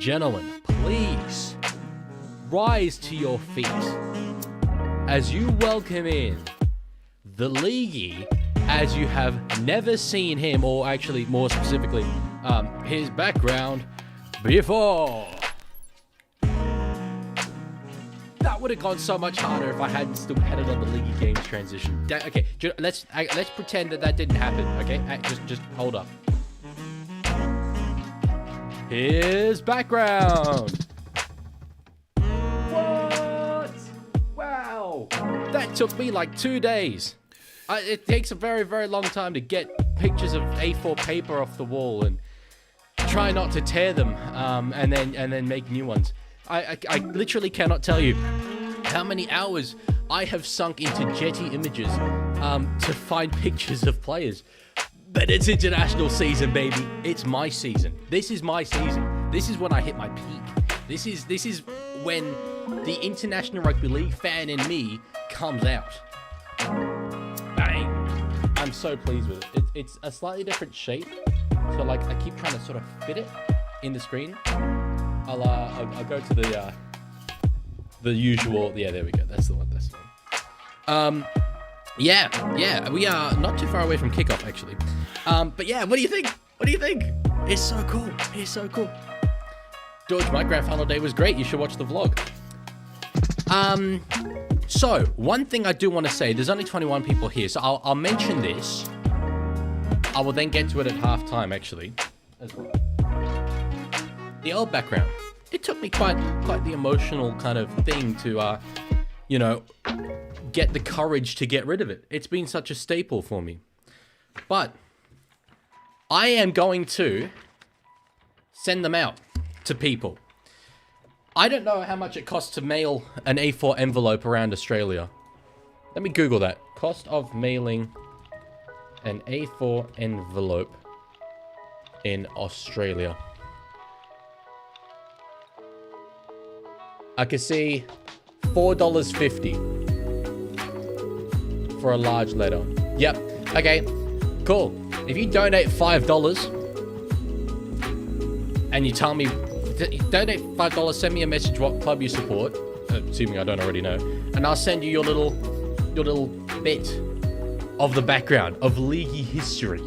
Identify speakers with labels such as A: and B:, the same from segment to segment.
A: gentlemen, please rise to your feet as you welcome in the leaguey as you have never seen him, or actually more specifically, his background before. That would have gone so much harder if I hadn't still had it on the League of Games transition. Okay, let's pretend that didn't happen. Okay, just hold up. His background. What? Wow, that took me like 2 days. It takes a very, very long time to get pictures of A4 paper off the wall and try not to tear them, and then make new ones. I literally cannot tell you how many hours I have sunk into Jetty images to find pictures of players. But it's international season, baby. It's my season. This is my season. This is when I hit my peak. This is when the International Rugby League fan in me comes out. Bang. I'm so pleased with it. It's a slightly different shape. So like I keep trying to sort of fit it in the screen. I'll go to the usual. Yeah, there we go. That's the one. Yeah, we are not too far away from kickoff actually. But yeah, what do you think? It's so cool. George, my grand final day was great. You should watch the vlog. So one thing I do want to say, there's only 21 people here, so I'll mention this. I will then get to it at halftime actually, as well. The old background. It took me quite the emotional kind of thing to, get the courage to get rid of it. It's been such a staple for me. But I am going to send them out to people. I don't know how much it costs to mail an A4 envelope around Australia. Let me Google that. Cost of mailing an A4 envelope in Australia. I can see $4.50 for a large letter. Yep. Okay. Cool. If you donate $5 and you tell me, donate $5, send me a message what club you support, assuming I don't already know, and I'll send you your little bit of the background of leaguey history.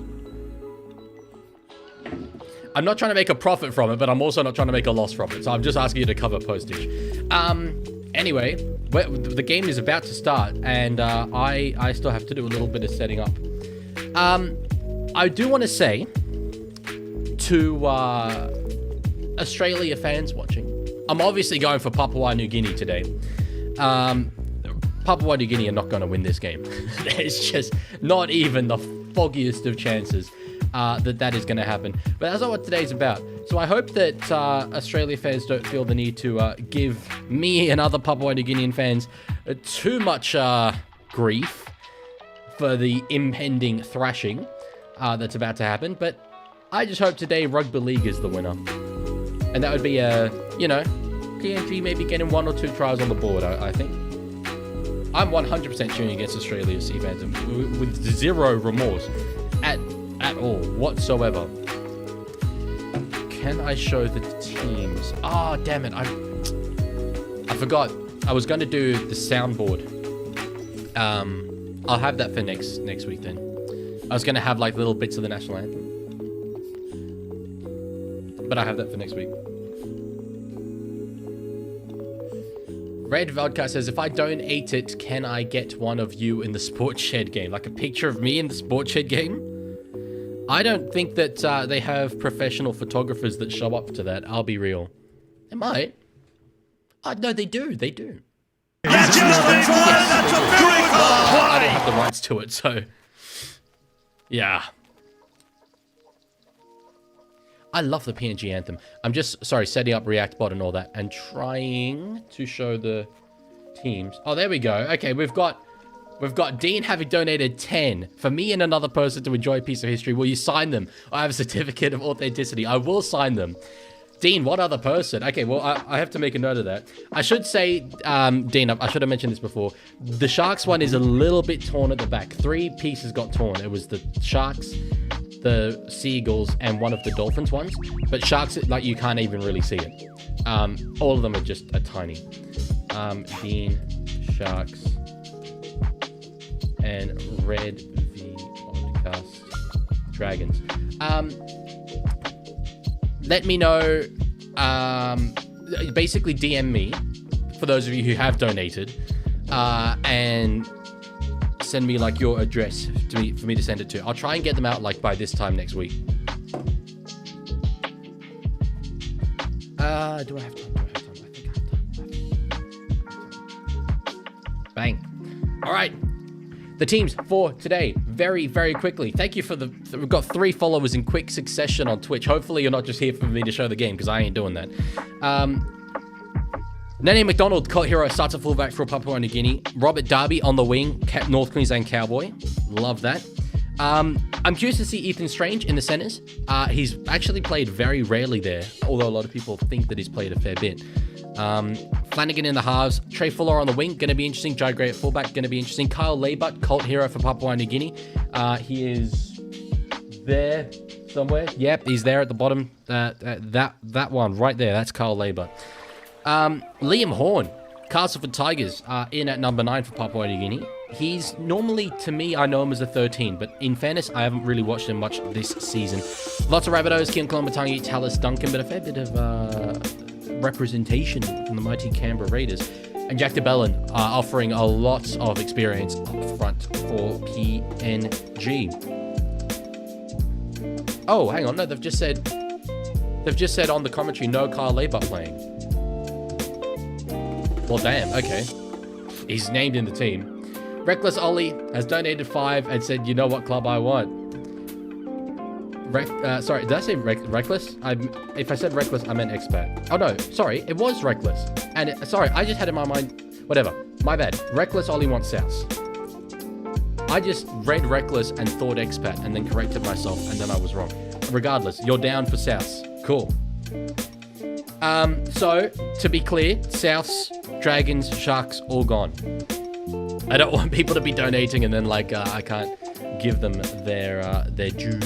A: I'm not trying to make a profit from it, but I'm also not trying to make a loss from it. So I'm just asking you to cover postage. Anyway, the game is about to start, and I still have to do a little bit of setting up. I do want to say to Australia fans watching, I'm obviously going for Papua New Guinea today. Papua New Guinea are not going to win this game. There's just not even the foggiest of chances that is going to happen. But that's not what today's about. So I hope that Australia fans don't feel the need to give me and other Papua New Guinean fans too much grief for the impending thrashing that's about to happen. But I just hope today Rugby League is the winner. And that would be PNG maybe getting 1 or 2 tries on the board, I think. I'm 100% cheering against Australia, Sea fans, with zero remorse at all whatsoever. Can I show the teams? Oh, damn it. I forgot. I was going to do the soundboard. I'll have that for next week then. I was going to have like little bits of the national anthem. But I have that for next week. Red Vodka says, if I donate it, can I get one of you in the Sports Shed game? Like a picture of me in the Sports Shed game? I don't think that they have professional photographers that show up to that. I'll be real. They might. No, they do. They do. Yes, I don't have the rights to it, so... Yeah. I love the PNG anthem. I'm just, setting up React bot and all that and trying to show the teams. Oh, there we go. Okay, we've got Dean having donated 10 for me and another person to enjoy a piece of history. Will you sign them? I have a certificate of authenticity. I will sign them. Dean, what other person? Okay, well, I have to make a note of that. I should say, Dean, I should have mentioned this before. The Sharks one is a little bit torn at the back. 3 pieces got torn. It was the Sharks, the seagulls, and one of the dolphins ones. But sharks, like, you can't even really see it. All of them are just tiny. Bean, sharks, and red V podcast dragons. Let me know. Basically, DM me for those of you who have donated, and send me like your address for me to send it to. I'll try and get them out like by this time next week. Do I have time? I think I have time. Bang. All right. The teams for today, very, very quickly. Thank you for we've got 3 followers in quick succession on Twitch. Hopefully you're not just here for me to show the game, because I ain't doing that. Nene McDonald, cult hero, starts at fullback for Papua New Guinea. Robert Darby on the wing, North Queensland Cowboy. Love that. I'm curious to see Ethan Strange in the centres. He's actually played very rarely there, although a lot of people think that he's played a fair bit. Flanagan in the halves. Trey Fuller on the wing, going to be interesting. Jai Gray at fullback, going to be interesting. Kyle Labutt, cult hero for Papua New Guinea. He is there somewhere. Yep, he's there at the bottom. That one right there, that's Kyle Labutt. Liam Horn, Castleford Tigers, in at number 9 for Papua New Guinea. He's normally, to me, I know him as a 13, but in fairness, I haven't really watched him much this season. Lots of Rabbitohs, Kim Kalamatangi, Tallis Duncan, but a fair bit of representation from the mighty Canberra Raiders. And Jack DeBellin, offering a lot of experience up front for PNG. Oh, hang on, no, they've just said on the commentary, no Kyle Labutt playing. Well, damn, okay. He's named in the team. Reckless Ollie has donated 5 and said, you know what club I want. Sorry, did I say Reckless? If I said Reckless, I meant Expat. Oh no, sorry, it was Reckless. And sorry, I just had in my mind, whatever, my bad. Reckless Ollie wants South. I just read Reckless and thought Expat and then corrected myself and then I was wrong. Regardless, you're down for South. Cool. So, to be clear, Souths, Dragons, Sharks, all gone. I don't want people to be donating and then like I can't give them their due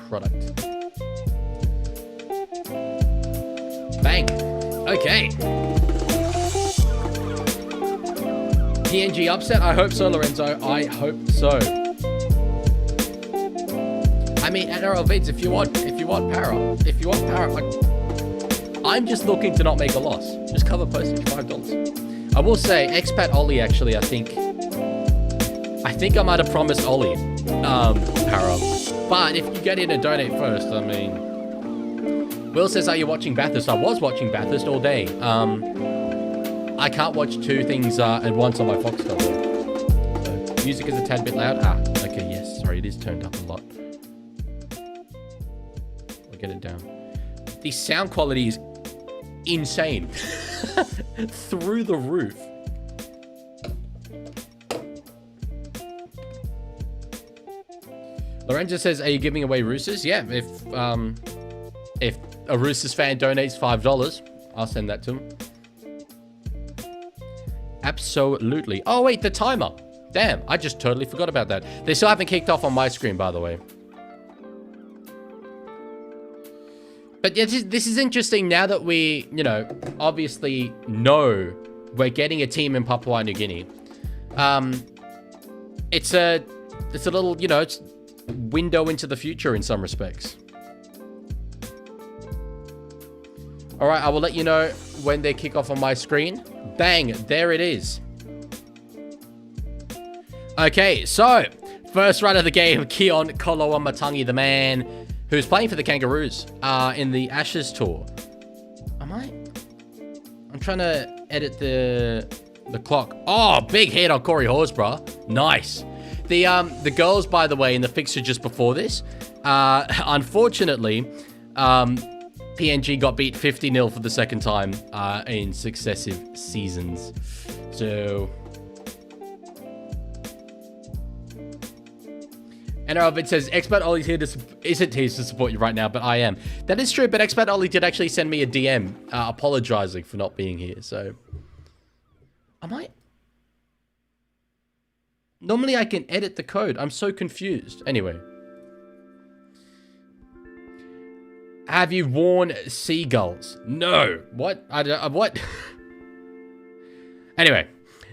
A: product. Bang. Okay. PNG upset? I hope so, Lorenzo. I hope so. I mean, NRL Vids, if you want para, I'm just looking to not make a loss. Just cover postage, $5. I will say, Expat Ollie, actually, I think I might have promised Ollie, para. But if you get in and donate first, I mean... Will says, are you watching Bathurst? I was watching Bathurst all day. I can't watch 2 things at once on my Foxtel. So, music is a tad bit loud. Okay, yes. Sorry, it is turned up a lot. I'll get it down. The sound quality is insane. Through the roof. Lorenzo says, are you giving away Roosters? Yeah, if a Roosters fan donates $5, I'll send that to him. Absolutely. Oh wait, the timer. Damn, I just totally forgot about that. They still haven't kicked off on my screen, by the way. But this is interesting now that we, obviously know we're getting a team in Papua New Guinea. It's a little, it's window into the future in some respects. All right, I will let you know when they kick off on my screen. Bang, there it is. Okay, so first run of the game, Keon Kolowamatangi, the man who's playing for the Kangaroos in the Ashes tour. I'm trying to edit the clock. Oh, big hit on Corey Horsburgh. Nice. The girls, by the way, in the fixture just before this, unfortunately, PNG got beat 50-0 for the second time in successive seasons. So... NRL Vid says, Expat Ollie's isn't here to support you right now, but I am. That is true, but Expat Ollie did actually send me a DM apologizing for not being here, so... Normally I can edit the code. I'm so confused. Anyway. Have you worn seagulls? No. What? What? Anyway,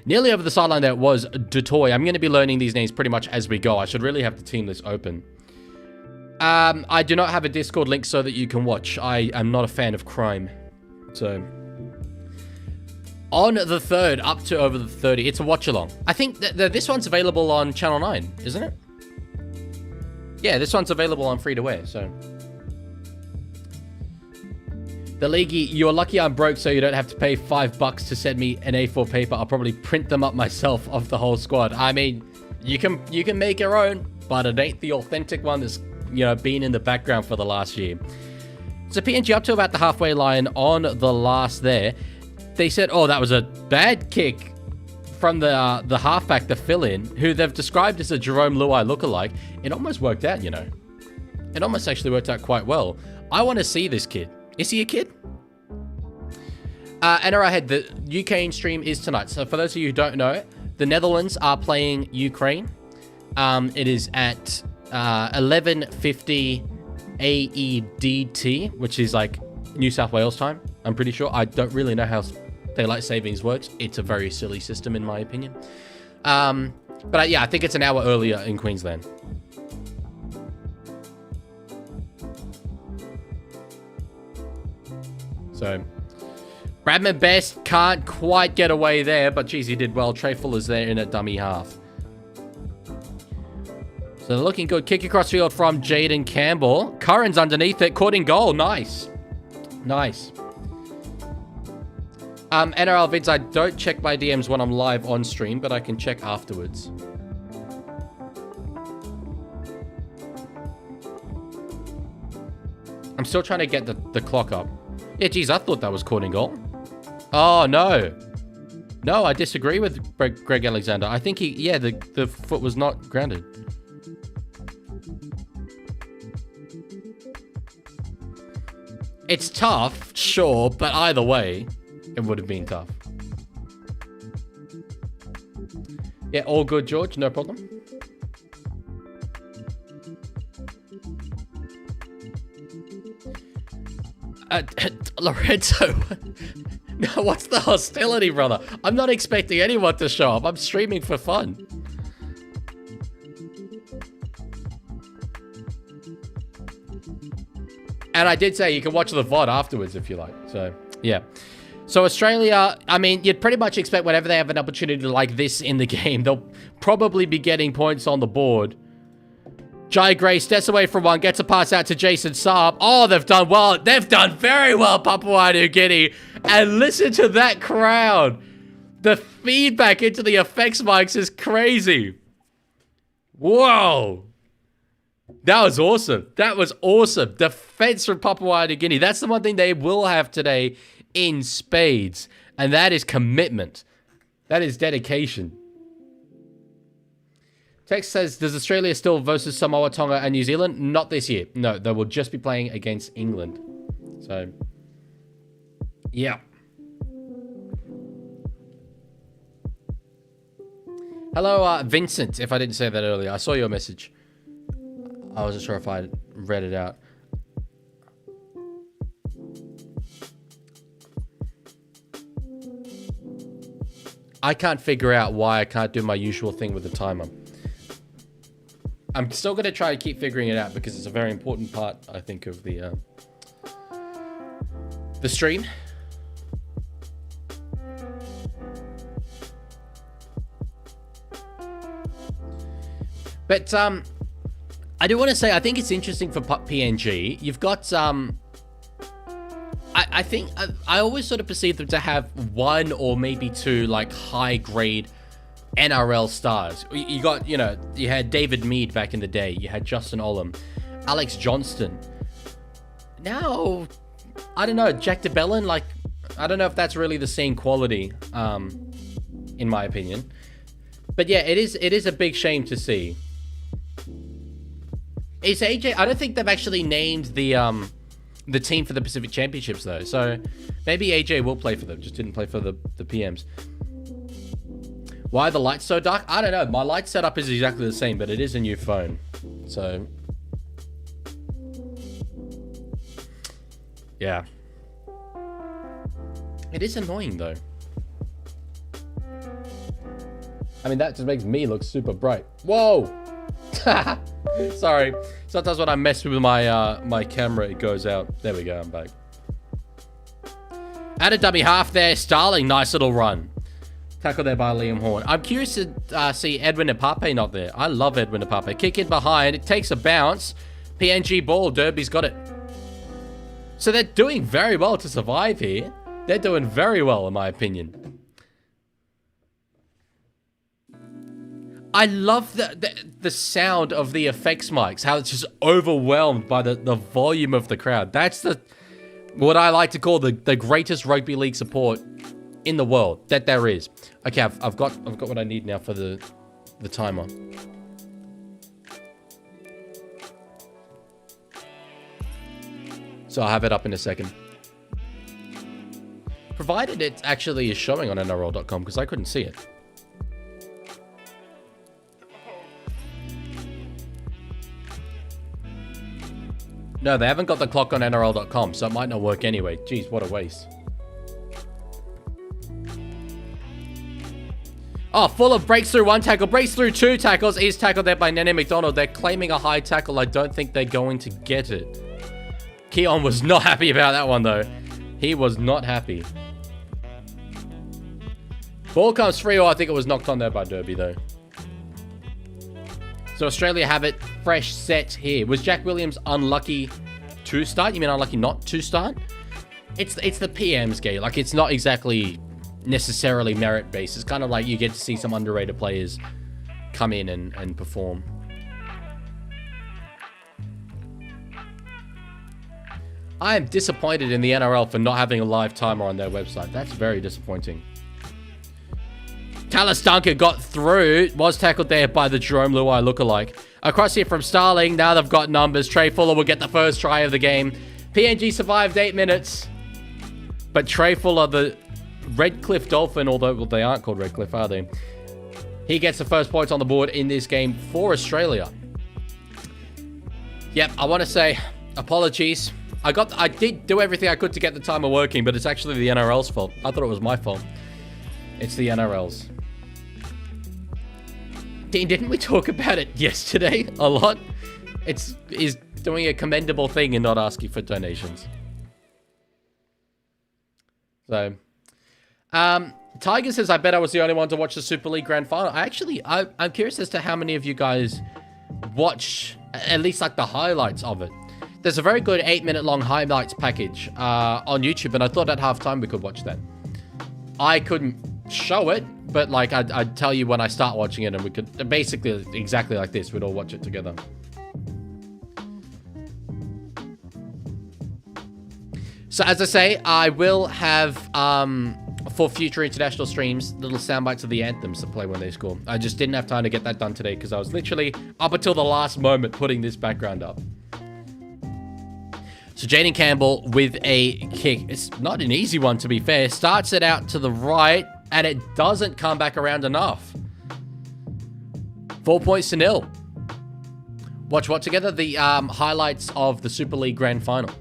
A: nearly over the sideline there was Dutoy. I'm going to be learning these names pretty much as we go. I should really have the team list open. I do not have a Discord link so that you can watch. I am not a fan of crime. So, on the 3rd, up to over the 30, it's a watch-along. I think this one's available on Channel 9, isn't it? Yeah, this one's available on free-to-wear, so... The Leaguey, you're lucky I'm broke so you don't have to pay $5 to send me an A4 paper. I'll probably print them up myself of the whole squad. I mean, you can make your own, but it ain't the authentic one that's, you know, been in the background for the last year. So PNG up to about the halfway line on the last there. They said, oh, that was a bad kick from the halfback, the fill-in, who they've described as a Jerome Luai lookalike. It almost worked out, you know. It almost actually worked out quite well. I want to see this kid. Is he a kid? NRL ahead, the UK stream is tonight. So for those of you who don't know, the Netherlands are playing Ukraine. It is at 11:50 AEDT, which is like New South Wales time, I'm pretty sure. I don't really know how daylight savings works. It's a very silly system in my opinion. But yeah, I think it's an hour earlier in Queensland. So, Bradman Best can't quite get away there, but geez, he did well. Trey Fuller's there in a dummy half. So looking good. Kick across field from Jaden Campbell. Curran's underneath it. Caught in goal. Nice. Nice. NRL Vince, I don't check my DMs when I'm live on stream, but I can check afterwards. I'm still trying to get the clock up. Yeah, geez, I thought that was caught in goal. Oh, no. No, I disagree with Greg Alexander. I think the foot was not grounded. It's tough, sure, but either way, it would have been tough. Yeah, all good, George. No problem. Lorenzo, no, what's the hostility, brother? I'm not expecting anyone to show up. I'm streaming for fun. And I did say you can watch the VOD afterwards if you like. So, yeah. So, Australia, I mean, you'd pretty much expect whenever they have an opportunity like this in the game, they'll probably be getting points on the board. Jai Gray steps away from one, gets a pass out to Jason Saab. Oh, they've done well. They've done very well, Papua New Guinea. And listen to that crowd. The feedback into the effects mics is crazy. Whoa. That was awesome. That was awesome. Defense from Papua New Guinea. That's the one thing they will have today in spades. And that is commitment. That is dedication. Text says, does Australia still versus Samoa, Tonga, and New Zealand? Not this year. No, they will just be playing against England. So, yeah. Hello, Vincent, if I didn't say that earlier. I saw your message. I wasn't sure if I read it out. I can't figure out why I can't do my usual thing with the timer. I'm still going to try to keep figuring it out because it's a very important part, I think, of the stream. But I do want to say, I think it's interesting for PNG. You've got I think I always sort of perceive them to have one or maybe two like high grade NRL stars. You got, you know, you had David Mead back in the day. You had Justin Olam, Alex Johnston. Now, I don't know, Jack DeBellin, like, I don't know if that's really the same quality, in my opinion. But yeah, it is a big shame to see. Is AJ, I don't think they've actually named the team for the Pacific Championships though. So maybe AJ will play for them, just didn't play for the PMs. Why are the lights so dark? I don't know. My light setup is exactly the same, but it is a new phone. So Yeah. It is annoying, though. I mean, that just makes me look super bright. Whoa! Sorry. Sometimes when I mess with my my camera, it goes out. There we go, I'm back. At a dummy half there, Starling, nice little run. Tackle there by Liam Horn. I'm curious to see Edwin Epape not there. I love Edwin Epape. Kick in behind. It takes a bounce. PNG ball. Derby's got it. So they're doing very well to survive here. They're doing very well, in my opinion. I love the sound of the effects mics. How it's just overwhelmed by the volume of the crowd. That's what I like to call the greatest rugby league support in the world that there is. Okay, I've got what I need now for the timer. So I'll have it up in a second. Provided it actually is showing on NRL.com, because I couldn't see it. No, they haven't got the clock on NRL.com, so it might not work anyway. Jeez, what a waste. Oh, full of breaks through 1 tackle, breaks through 2 tackles. Is tackled there by Nene McDonald. They're claiming a high tackle. I don't think they're going to get it. Keon was not happy about that one, though. He was not happy. Ball comes free, or I think it was knocked on there by Derby, though. So Australia have it fresh set here. Was Jack Williams unlucky to start? You mean unlucky not to start? It's the PM's game. Like, it's not exactly necessarily merit-based. It's kind of like you get to see some underrated players come in and perform. I am disappointed in the NRL for not having a live timer on their website. That's very disappointing. Tallis Dunker got through. Was tackled there by the Jerome Luai lookalike. Across here from Starling. Now they've got numbers. Trey Fuller will get the first try of the game. PNG survived 8 minutes. But Trey Fuller, the Redcliffe Dolphin, although well, they aren't called Redcliffe, are they? He gets the first points on the board in this game for Australia. Yep, I want to say apologies. I did do everything I could to get the timer working, but it's actually the NRL's fault. I thought it was my fault. It's the NRL's. Dean, didn't we talk about it yesterday a lot? Is doing a commendable thing and not asking for donations. So, Tiger says, I bet I was the only one to watch the Super League Grand Final. I'm curious as to how many of you guys watch at least like the highlights of it. There's a very good 8-minute long highlights package on YouTube, and I thought at halftime we could watch that. I couldn't show it, but like I'd tell you when I start watching it, and we could basically exactly like this. We'd all watch it together. So as I say, I will have for future international streams little sound bites of the anthems to play when they score. I just didn't have time to get that done today because I was literally up until the last moment putting this background up. So Jaden Campbell with a kick. It's not an easy one, to be fair. Starts it out to the right, and it doesn't come back around enough. 4 points to 0. Watch what together? The highlights of the Super League Grand Final.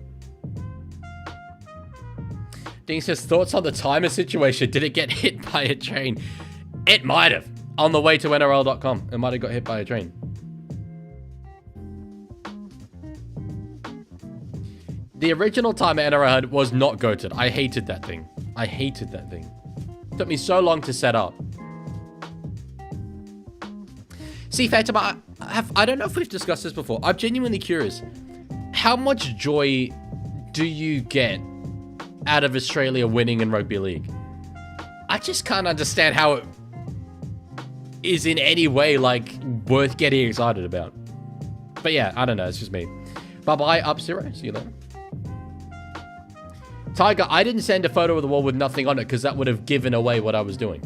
A: Dean says, thoughts on the timer situation? Did it get hit by a train? It might have. On the way to NRL.com. It might have got hit by a train. The original timer NRL had was not goated. I hated that thing. I hated that thing. It took me so long to set up. See, Fatima, I don't know if we've discussed this before. I'm genuinely curious. How much joy do you get out of Australia winning in rugby league? I just can't understand how it is in any way, like, worth getting excited about. But yeah, I don't know. It's just me. Bye-bye, up 0. See you later. Tiger, I didn't send a photo of the wall with nothing on it because that would have given away what I was doing.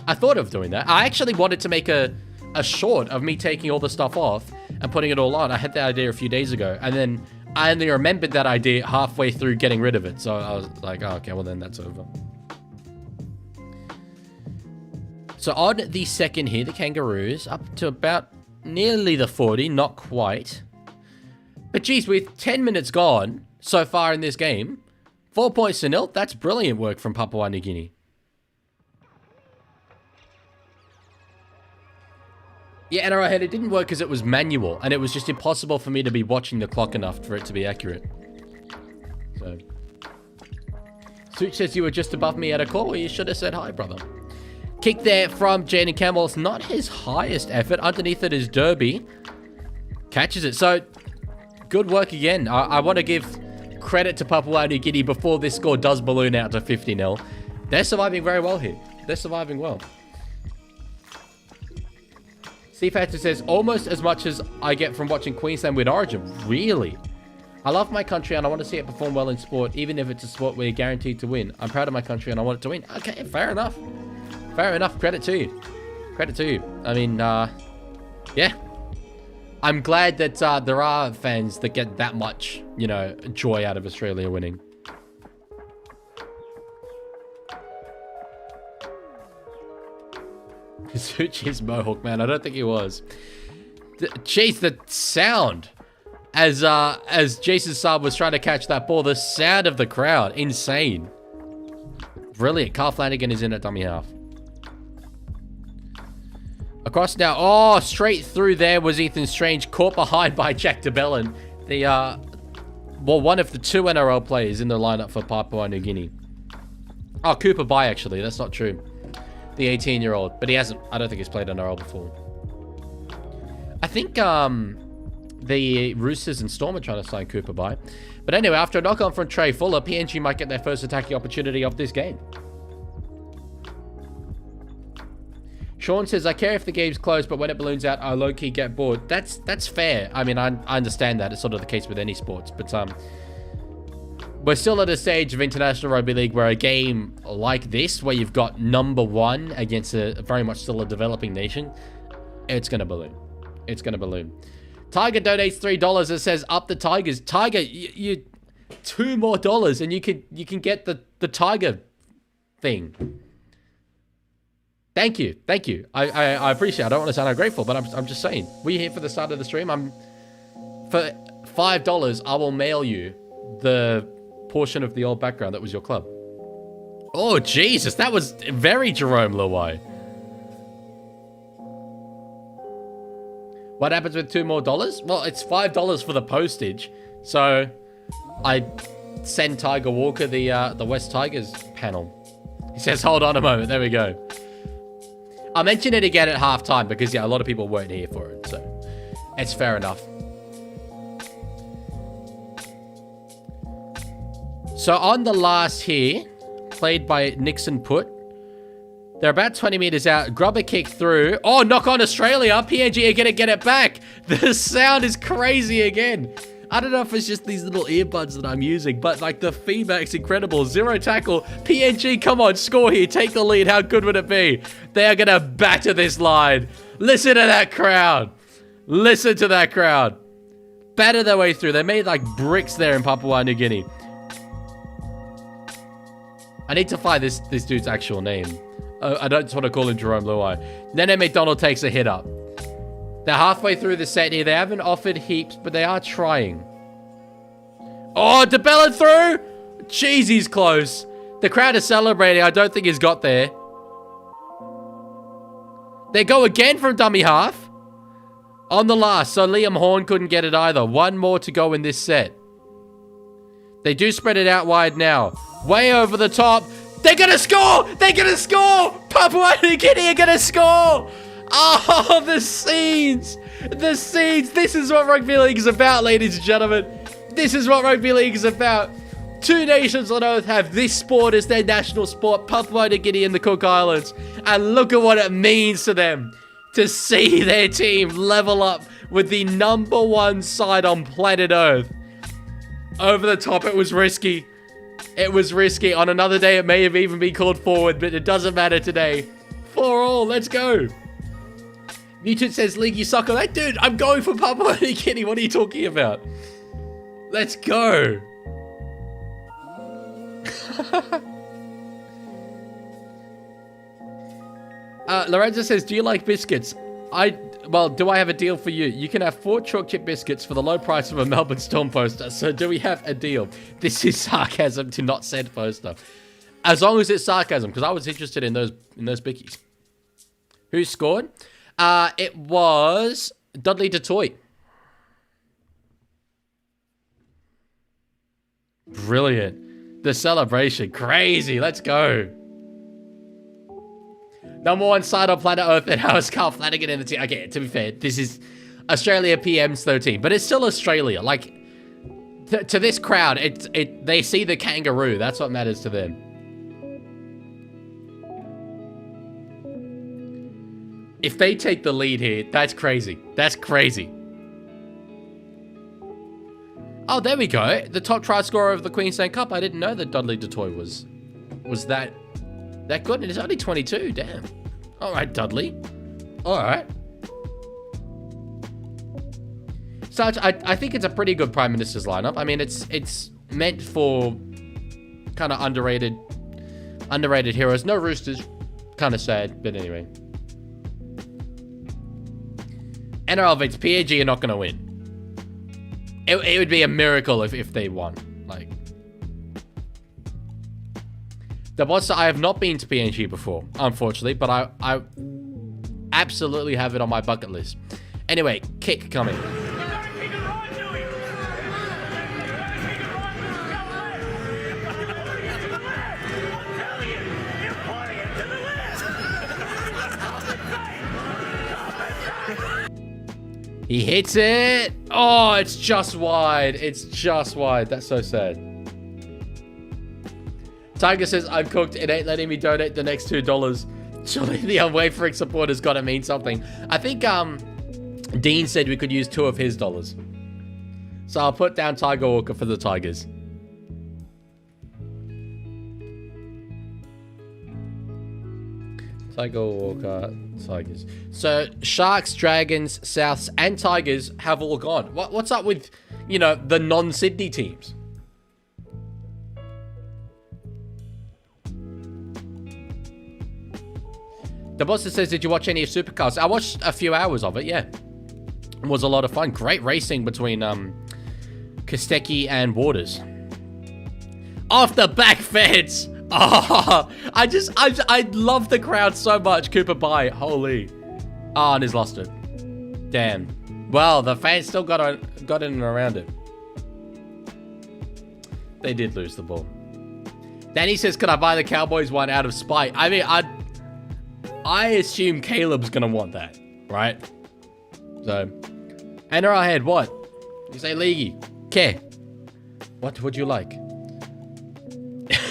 A: I thought of doing that. I actually wanted to make a short of me taking all the stuff off and putting it all on. I had that idea a few days ago, and then I only remembered that idea halfway through getting rid of it. So I was like, oh, okay, well then that's over. So on the second here, the Kangaroos up to about nearly the 40, not quite. But geez, with 10 minutes gone, so far in this game. 4 points to 0. That's brilliant work from Papua New Guinea. Yeah, and I head it didn't work because it was manual, and it was just impossible for me to be watching the clock enough for it to be accurate. So, Such says you were just above me at a call. You should have said hi, brother. Kick there from Jaden Campbell. It's not his highest effort. Underneath it is Derby. Catches it. So, good work again. I want to give credit to Papua New Guinea before this score does balloon out to 50-0. They're surviving very well here. They're surviving well. Steve Hatcher says, almost as much as I get from watching Queensland win Origin. Really? I love my country and I want to see it perform well in sport, even if it's a sport where you're guaranteed to win. I'm proud of my country and I want it to win. Okay, fair enough. Fair enough. Credit to you. Credit to you. I mean, yeah. I'm glad that there are fans that get that much, you know, joy out of Australia winning. Suchi's Mohawk, man. I don't think he was. Jeez, the sound as Jason Saab was trying to catch that ball, the sound of the crowd, insane. Brilliant. Carl Flanagan is in at dummy half. Across now. Oh, straight through there was Ethan Strange, caught behind by Jack DeBellin. The well, one of the 2 NRL players in the lineup for Papua New Guinea. Oh, Cooper Bai, actually. That's not true. The 18-year-old, but he hasn't. I don't think he's played NRL before. I think the Roosters and Storm are trying to sign Cooper Bai. But anyway, after a knock-on from Trey Fuller, PNG might get their first attacking opportunity of this game. Sean says, I care if the game's close, but when it balloons out, I low-key get bored. That's fair. I mean, I understand that. It's sort of the case with any sports, but we're still at a stage of International Rugby League where a game like this, where you've got number 1 against a very much still a developing nation, it's going to balloon. It's going to balloon. Tiger donates $3. It says, up the Tigers. Tiger, you $2 more and you can get the Tiger thing. Thank you. Thank you. I appreciate it. I don't want to sound ungrateful, but I'm just saying. Were you here for the start of the stream? For $5, I will mail you the portion of the old background that was your club. Oh, Jesus. That was very Jerome Luai. What happens with $2 more? Well, it's $5 for the postage. So I send Tiger Walker the West Tigers panel. He says, hold on a moment. There we go. I'll mention it again at halftime because, yeah, a lot of people weren't here for it. So it's fair enough. So on the last here, played by Nixon Putt. They're about 20 meters out. Grubber kick through. Oh, knock on Australia. PNG are going to get it back. The sound is crazy again. I don't know if it's just these little earbuds that I'm using, but like the feedback's incredible. 0 tackle. PNG, come on, score here. Take the lead. How good would it be? They are going to batter this line. Listen to that crowd. Listen to that crowd. Batter their way through. They made like bricks there in Papua New Guinea. I need to find this dude's actual name. I don't just want to call him Jerome Luai. Nene McDonald takes a hit up. They're halfway through the set here. They haven't offered heaps, but they are trying. Oh, DeBellin through! Jeez, he's close. The crowd is celebrating. I don't think he's got there. They go again from dummy half. On the last, so Liam Horn couldn't get it either. 1 more to go in this set. They do spread it out wide now. Way over the top. They're going to score! They're going to score! Papua New Guinea are going to score! Oh, the scenes! The scenes! This is what Rugby League is about, ladies and gentlemen. This is what Rugby League is about. 2 nations on earth have this sport as their national sport, Papua New Guinea and the Cook Islands. And look at what it means to them to see their team level up with the #1 side on planet Earth. Over the top, it was risky. It was risky. On another day, it may have even been called forward, but it doesn't matter today. 4 all, let's go. Mutant says, League soccer. Like, dude, I'm going for Papua New Guinea. What are you talking about? Let's go. Lorenzo says, do you like biscuits? Well, do I have a deal for you? You can have 4 chalk chip biscuits for the low price of a Melbourne Storm poster. So do we have a deal? This is sarcasm to not send poster. As long as it's sarcasm, because I was interested in those bickies. Who scored? It was Dudley Detroit. Brilliant. The celebration. Crazy. Let's go. Number 1 side on planet Earth, and how is Carl Flanagan in the team? Okay, to be fair, this is Australia PM's 13, but it's still Australia. Like, to this crowd, they see the kangaroo. That's what matters to them. If they take the lead here, that's crazy. That's crazy. Oh, there we go. The top try scorer of the Queensland Cup. I didn't know that Dudley Detroit was that good. And it's only 22. Damn. All right, Dudley. All right. So I think it's a pretty good Prime Minister's lineup. I mean, it's meant for kind of underrated heroes. No Roosters. Kind of sad, but anyway. NRL Vince, PNG are not going to win. It would be a miracle if they won. Like, the boss, I have not been to PNG before, unfortunately, but I absolutely have it on my bucket list. Anyway, kick coming. He hits it. Oh, it's just wide. It's just wide. That's so sad. Tiger says, I'm cooked. It ain't letting me donate the next $2. Surely the unwavering support has got to mean something. I think Dean said we could use 2 of his dollars. So I'll put down Tiger Walker for the Tigers. Tiger Walker, Tigers. So Sharks, Dragons, Souths, and Tigers have all gone. What's up with, you know, the non-Sydney teams? The boss says, did you watch any of Supercars? I watched a few hours of it, yeah. It was a lot of fun. Great racing between Kostecki and Waters. Off the back fence! Oh, I love the crowd so much. Cooper bye. Holy. Oh, and he's lost it. Damn. Well, the fans still got in and around it. They did lose the ball. Danny says, can I buy the Cowboys one out of spite? I mean, I assume Caleb's going to want that, right? So, NRL head, what? You say Leaguey. Okay. What would you like?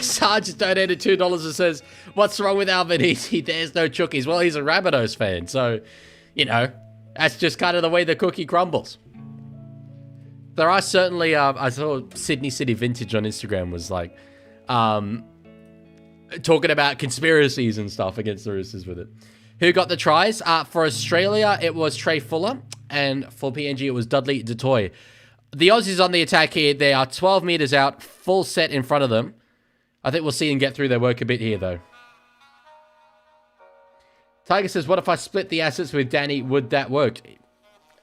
A: Sarge donated $2 and says, what's wrong with Albanese? There's no cookies. Well, he's a Rabbitohs fan, so, you know, that's just kind of the way the cookie crumbles. There are certainly, I saw Sydney City Vintage on Instagram was like, talking about conspiracies and stuff against the Roosters with it. Who got the tries? For Australia, it was Trey Fuller, and for PNG, it was Dudley Detroit. The Aussies on the attack here. They are 12 meters out, full set in front of them. I think we'll see them get through their work a bit here, though. Tiger says, what if I split the assets with Danny? Would that work?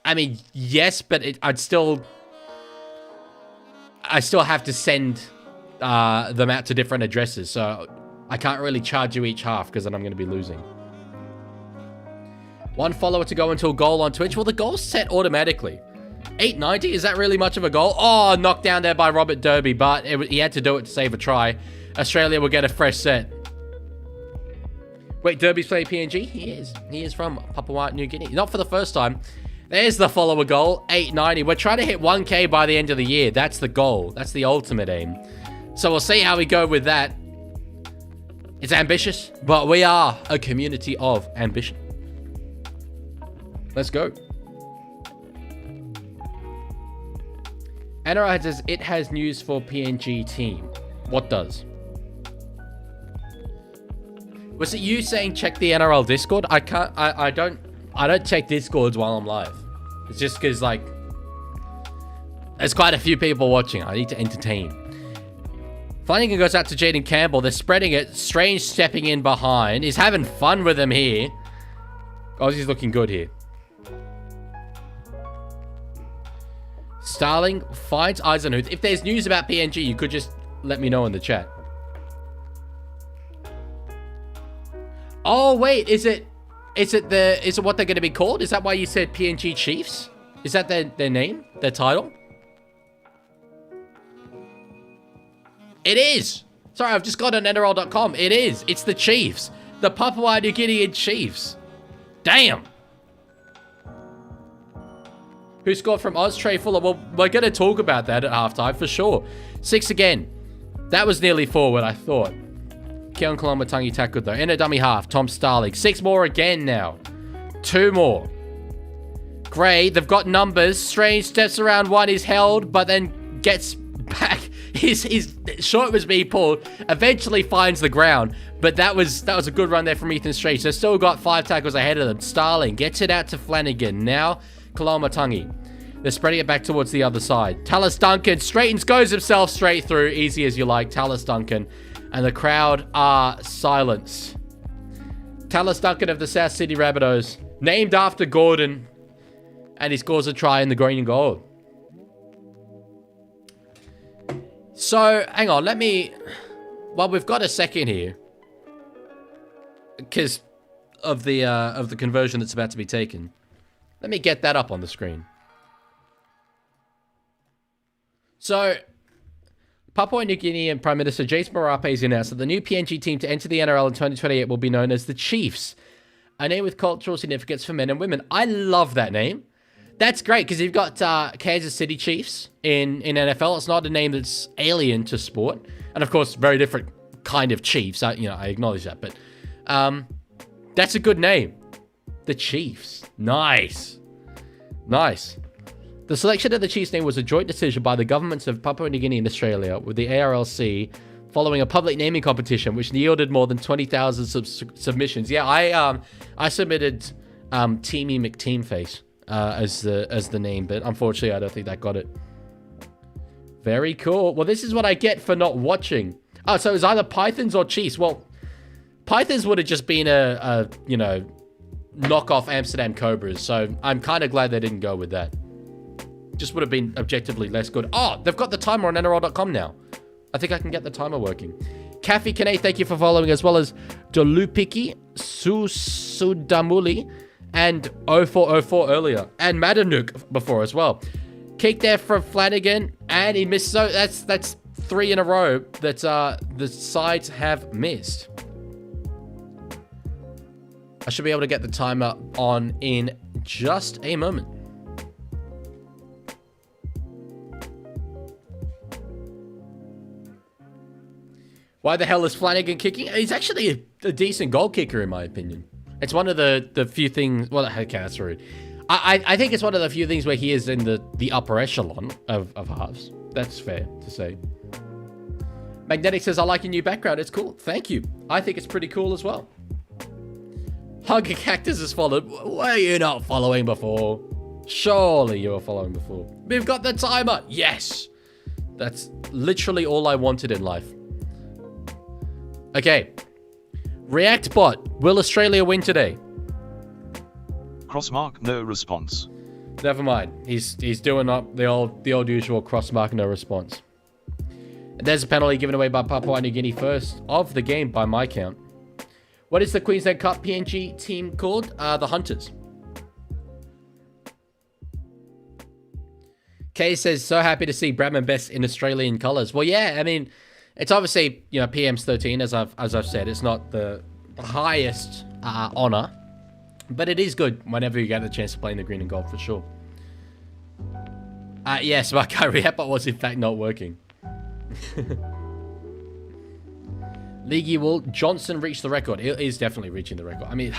A: I mean, yes, but I still have to send them out to different addresses, so I can't really charge you each half because then I'm going to be losing. 1 follower to go until goal on Twitch. Well, the goal's set automatically. 890, is that really much of a goal? Oh, knocked down there by Robert Derby, but he had to do it to save a try. Australia will get a fresh set. Wait, Derby's playing PNG? He is. He is from Papua New Guinea. Not for the first time. There's the follower goal, 890. We're trying to hit 1K by the end of the year. That's the goal. That's the ultimate aim. So we'll see how we go with that. It's ambitious, but we are a community of ambition. Let's go. NRL says it has news for PNG team. What does? Was it you saying check the NRL Discord? I can't. I don't check Discords while I'm live. It's just because like there's quite a few people watching. I need to entertain. Flanagan goes out to Jaden Campbell. They're spreading it. Strange stepping in behind. He's having fun with them here. Aussie's looking good here. Starling finds Eisenhuth. If there's news about PNG, you could just let me know in the chat. Oh, wait. Is it what they're going to be called? Is that why you said PNG Chiefs? Is that their name? Their title? It is. Sorry, I've just got on NRL.com. It is. It's the Chiefs. The Papua New Guinea Chiefs. Damn. Who scored from Oz? Trey Fuller. Well, we're going to talk about that at halftime for sure. 6 again. That was nearly 4 what I thought. Keon Kalamatangi tackled though. In a dummy half. Tom Starling. 6 more again now. 2 more. Gray. They've got numbers. Strange steps around one. He's held, but then gets back. His short was being pulled. Eventually finds the ground. But that was a good run there from Ethan Strange. They've still got 5 tackles ahead of them. Starling gets it out to Flanagan. Now Kalamatangi. They're spreading it back towards the other side. Tallis Duncan straightens, goes himself straight through. Easy as you like. Tallis Duncan. And the crowd are silenced. Tallis Duncan of the South Sydney Rabbitohs. Named after Gordon. And he scores a try in the green and gold. So, hang on. Well, we've got a second here. Because of the conversion that's about to be taken. Let me get that up on the screen. So, Papua New Guinea and Prime Minister Jason Marape has announced that the new PNG team to enter the NRL in 2028 will be known as the Chiefs. A name with cultural significance for men and women. I love that name. That's great, because you've got Kansas City Chiefs in NFL. It's not a name that's alien to sport. And, of course, very different kind of Chiefs. I acknowledge that. But that's a good name. The Chiefs. Nice. Nice. The selection of the Chiefs name was a joint decision by the governments of Papua New Guinea and Australia, with the ARLC following a public naming competition, which yielded more than 20,000 submissions. Yeah, I submitted Teamy McTeamface as the name, but unfortunately, I don't think that got it. Very cool. Well, this is what I get for not watching. Oh, so it was either Pythons or Chiefs. Well, Pythons would have just been a knockoff Amsterdam Cobras, so I'm kind of glad they didn't go with that. Just would have been objectively less good. Oh, they've got the timer on NRL.com now. I think I can get the timer working. Kathy Kane, thank you for following, as well as Dolupiki, Susudamuli, and 0404 earlier. And Madanuk before as well. Kick there from Flanagan, and he missed. So that's 3 in a row that the sides have missed. I should be able to get the timer on in just a moment. Why the hell is Flanagan kicking? He's actually a decent goal kicker, in my opinion. It's one of the few things... Well, okay, that's rude. I think it's one of the few things where he is in the upper echelon of halves. That's fair to say. Magnetic says, I like your new background. It's cool. Thank you. I think it's pretty cool as well. Hugger Cactus has followed. Were you not following before? Surely you were following before. We've got the timer. Yes. That's literally all I wanted in life. Okay. React bot. Will Australia win today?
B: Crossmark, no response.
A: Never mind. He's doing up the old usual crossmark, no response. And there's a penalty given away by Papua New Guinea first of the game by my count. What is the Queensland Cup PNG team called? The Hunters. Kay says, so happy to see Bradman Best in Australian colours. Well, yeah, I mean, it's obviously, PM's 13, as I've said. It's not the highest honour, but it is good whenever you get the chance to play in the green and gold, for sure. Yes, my React bot was in fact not working. League Wool, Johnson reached the record. He is definitely reaching the record. I mean,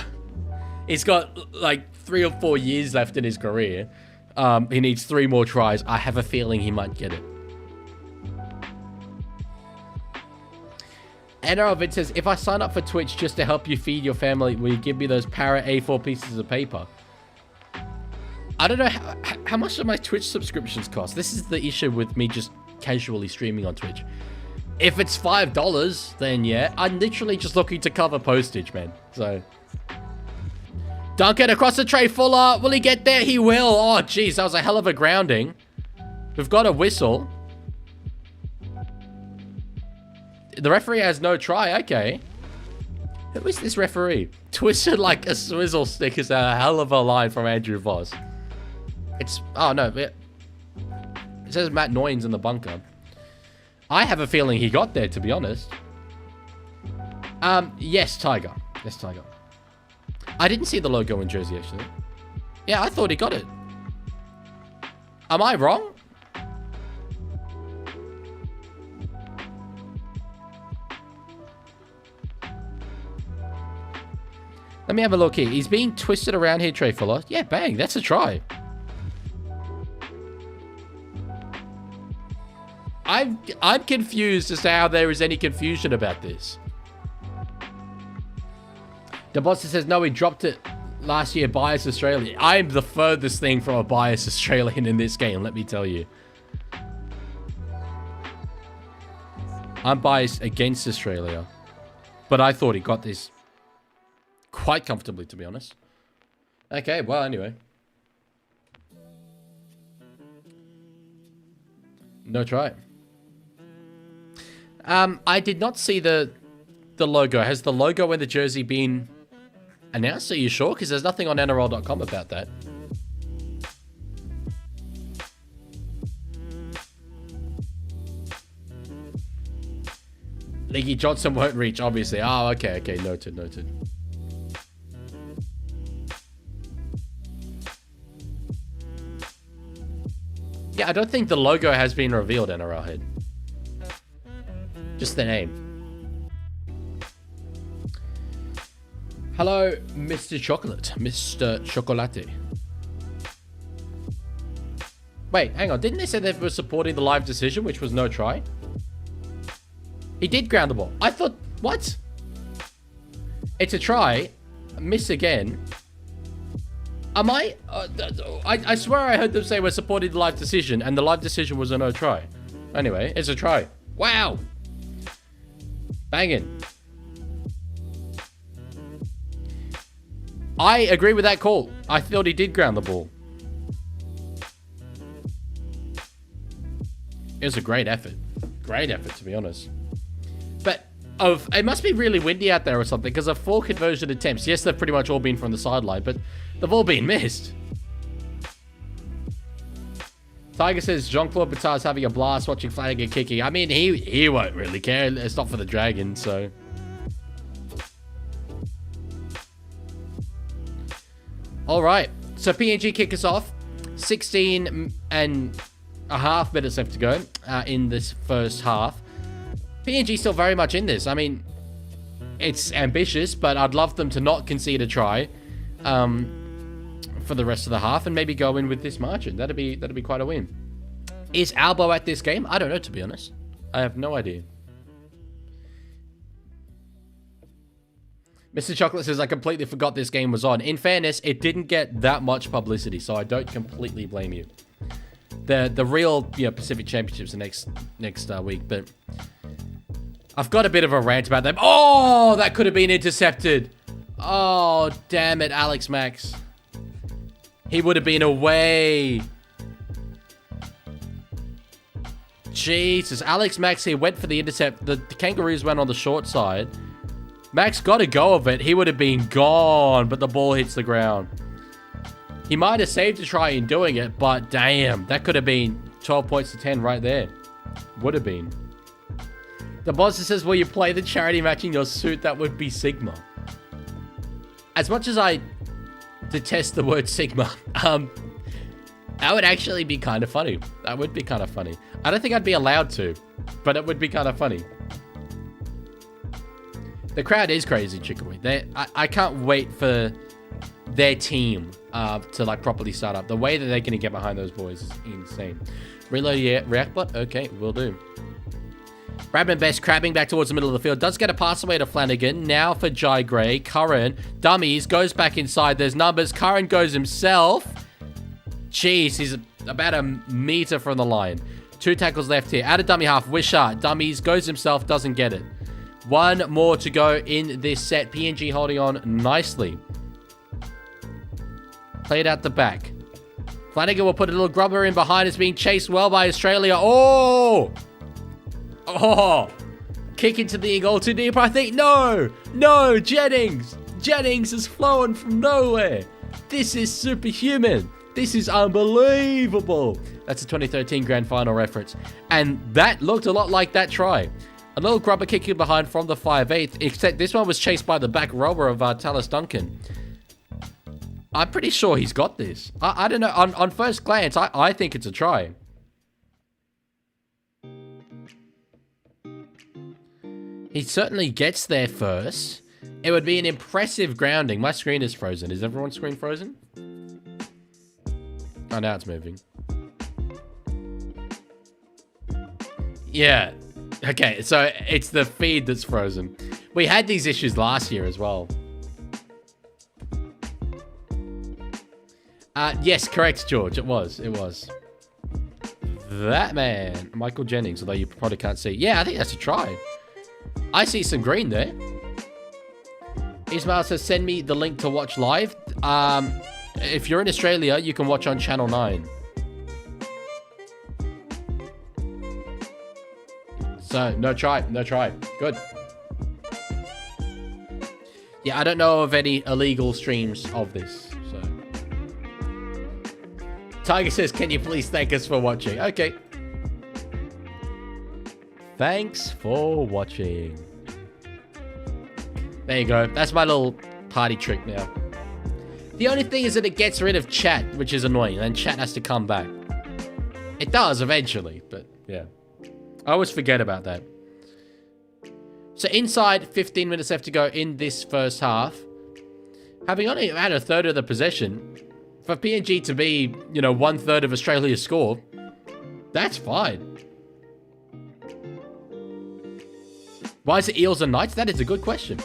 A: he's got like 3 or 4 years left in his career. He needs 3 more tries. I have a feeling he might get it. NRL Vid says, if I sign up for Twitch just to help you feed your family, will you give me those para A4 pieces of paper? I don't know how much do my Twitch subscriptions cost. This is the issue with me just casually streaming on Twitch. If it's $5, then yeah. I'm literally just looking to cover postage, man. So, Duncan across the tray, Fuller. Will he get there? He will. Oh, jeez, that was a hell of a grounding. We've got a whistle. The referee has no try. Okay. Who is this referee? Twisted like a swizzle stick is a hell of a line from Andrew Voss. It's... Oh, no. It says Matt Noyens in the bunker. I have a feeling he got there, to be honest. Yes, Tiger. Yes, Tiger. I didn't see the logo in jersey, actually. Yeah, I thought he got it. Am I wrong? Let me have a look here. He's being twisted around here, Trey Fuller. Yeah, bang. That's a try. I'm confused as to how there is any confusion about this. The boss says, no, he dropped it last year. Biased Australian. I'm the furthest thing from a biased Australian in this game, let me tell you. I'm biased against Australia. But I thought he got this quite comfortably, to be honest. Okay, well, anyway. No try. I did not see the logo. Has the logo and the jersey been announced? Are you sure? Because there's nothing on NRL.com about that. Leaky Johnson won't reach, obviously. Oh, okay, okay. Noted, noted. Yeah, I don't think the logo has been revealed, NRL Head. Just the name. Hello, Mr. Chocolate. Mr. Chocolate. Wait, hang on. Didn't they say they were supporting the live decision, which was no try? He did ground the ball. I thought... What? It's a try. Miss again. Am I... I swear I heard them say we're supporting the live decision, and the live decision was a no try. Anyway, it's a try. Wow. Banging. I agree with that call. I thought he did ground the ball. It was a great effort. Great effort, to be honest. But it must be really windy out there or something, because of 4 conversion attempts, yes, they've pretty much all been from the sideline, but they've all been missed. Tiger says Jean-Claude Bittard's having a blast watching Flanagan kicking. I mean, he won't really care. It's not for the Dragons, so... Alright, so PNG kick us off. 16 and a half minutes left to go in this first half. PNG still very much in this. I mean, it's ambitious, but I'd love them to not concede a try for the rest of the half and maybe go in with this margin. That'd be quite a win. Is Albo at this game? I don't know, to be honest. I have no idea. Mr. Chocolate says, I completely forgot this game was on. In fairness, it didn't get that much publicity, so I don't completely blame you. The real Pacific Championships are next week, but I've got a bit of a rant about them. Oh, that could have been intercepted. Oh, damn it, Alex Max. He would have been away. Jesus, Alex Max here went for the intercept. The Kangaroos went on the short side. Max got a go of it. He would have been gone, but the ball hits the ground. He might have saved a try in doing it, but damn, that could have been 12 points to 10 right there. Would have been. The boss says, will you play the charity match in your suit? That would be Sigma. As much as I detest the word Sigma, that would actually be kind of funny. That would be kind of funny. I don't think I'd be allowed to, but it would be kind of funny. The crowd is crazy, Chickawee. I can't wait for their team to like properly start up. The way that they're going to get behind those boys is insane. Reload react bot? Okay, will do. Bradman Best crabbing back towards the middle of the field. Does get a pass away to Flanagan. Now for Jai Gray. Curran. Dummies. Goes back inside. There's numbers. Curran goes himself. Jeez, he's about a meter from the line. 2 tackles left here. Out of dummy half. Wishart. Dummies. Goes himself. Doesn't get it. 1 more to go in this set. PNG holding on nicely. Played out the back. Flanagan will put a little grubber in behind. It's being chased well by Australia. Oh! Oh! Kick into the goal too deep, I think. No! No! Jennings! Jennings is flowing from nowhere. This is superhuman. This is unbelievable. That's a 2013 Grand Final reference. And that looked a lot like that try. A little grubber kicking behind from the 5'8", except this one was chased by the back rower of Tallis Duncan. I'm pretty sure he's got this. I don't know. On first glance, I think it's a try. He certainly gets there first. It would be an impressive grounding. My screen is frozen. Is everyone's screen frozen? Oh, now it's moving. Yeah. Okay, so it's the feed that's frozen. We had these issues last year as well. Yes, correct, George. It was. It was. That man. Michael Jennings, although you probably can't see. Yeah, I think that's a try. I see some green there. Ismail says, send me the link to watch live. If you're in Australia, you can watch on Channel 9. So, no try. No try. Good. Yeah, I don't know of any illegal streams of this. So, Tiger says, can you please thank us for watching? Okay. Thanks for watching. There you go. That's my little party trick now. The only thing is that it gets rid of chat, which is annoying. And chat has to come back. It does eventually, but yeah. I always forget about that. So inside 15 minutes left to go in this first half. Having only had a third of the possession, for PNG to be, you know, 1/3 of Australia's score, that's fine. Why is it Eels and Knights? That is a good question.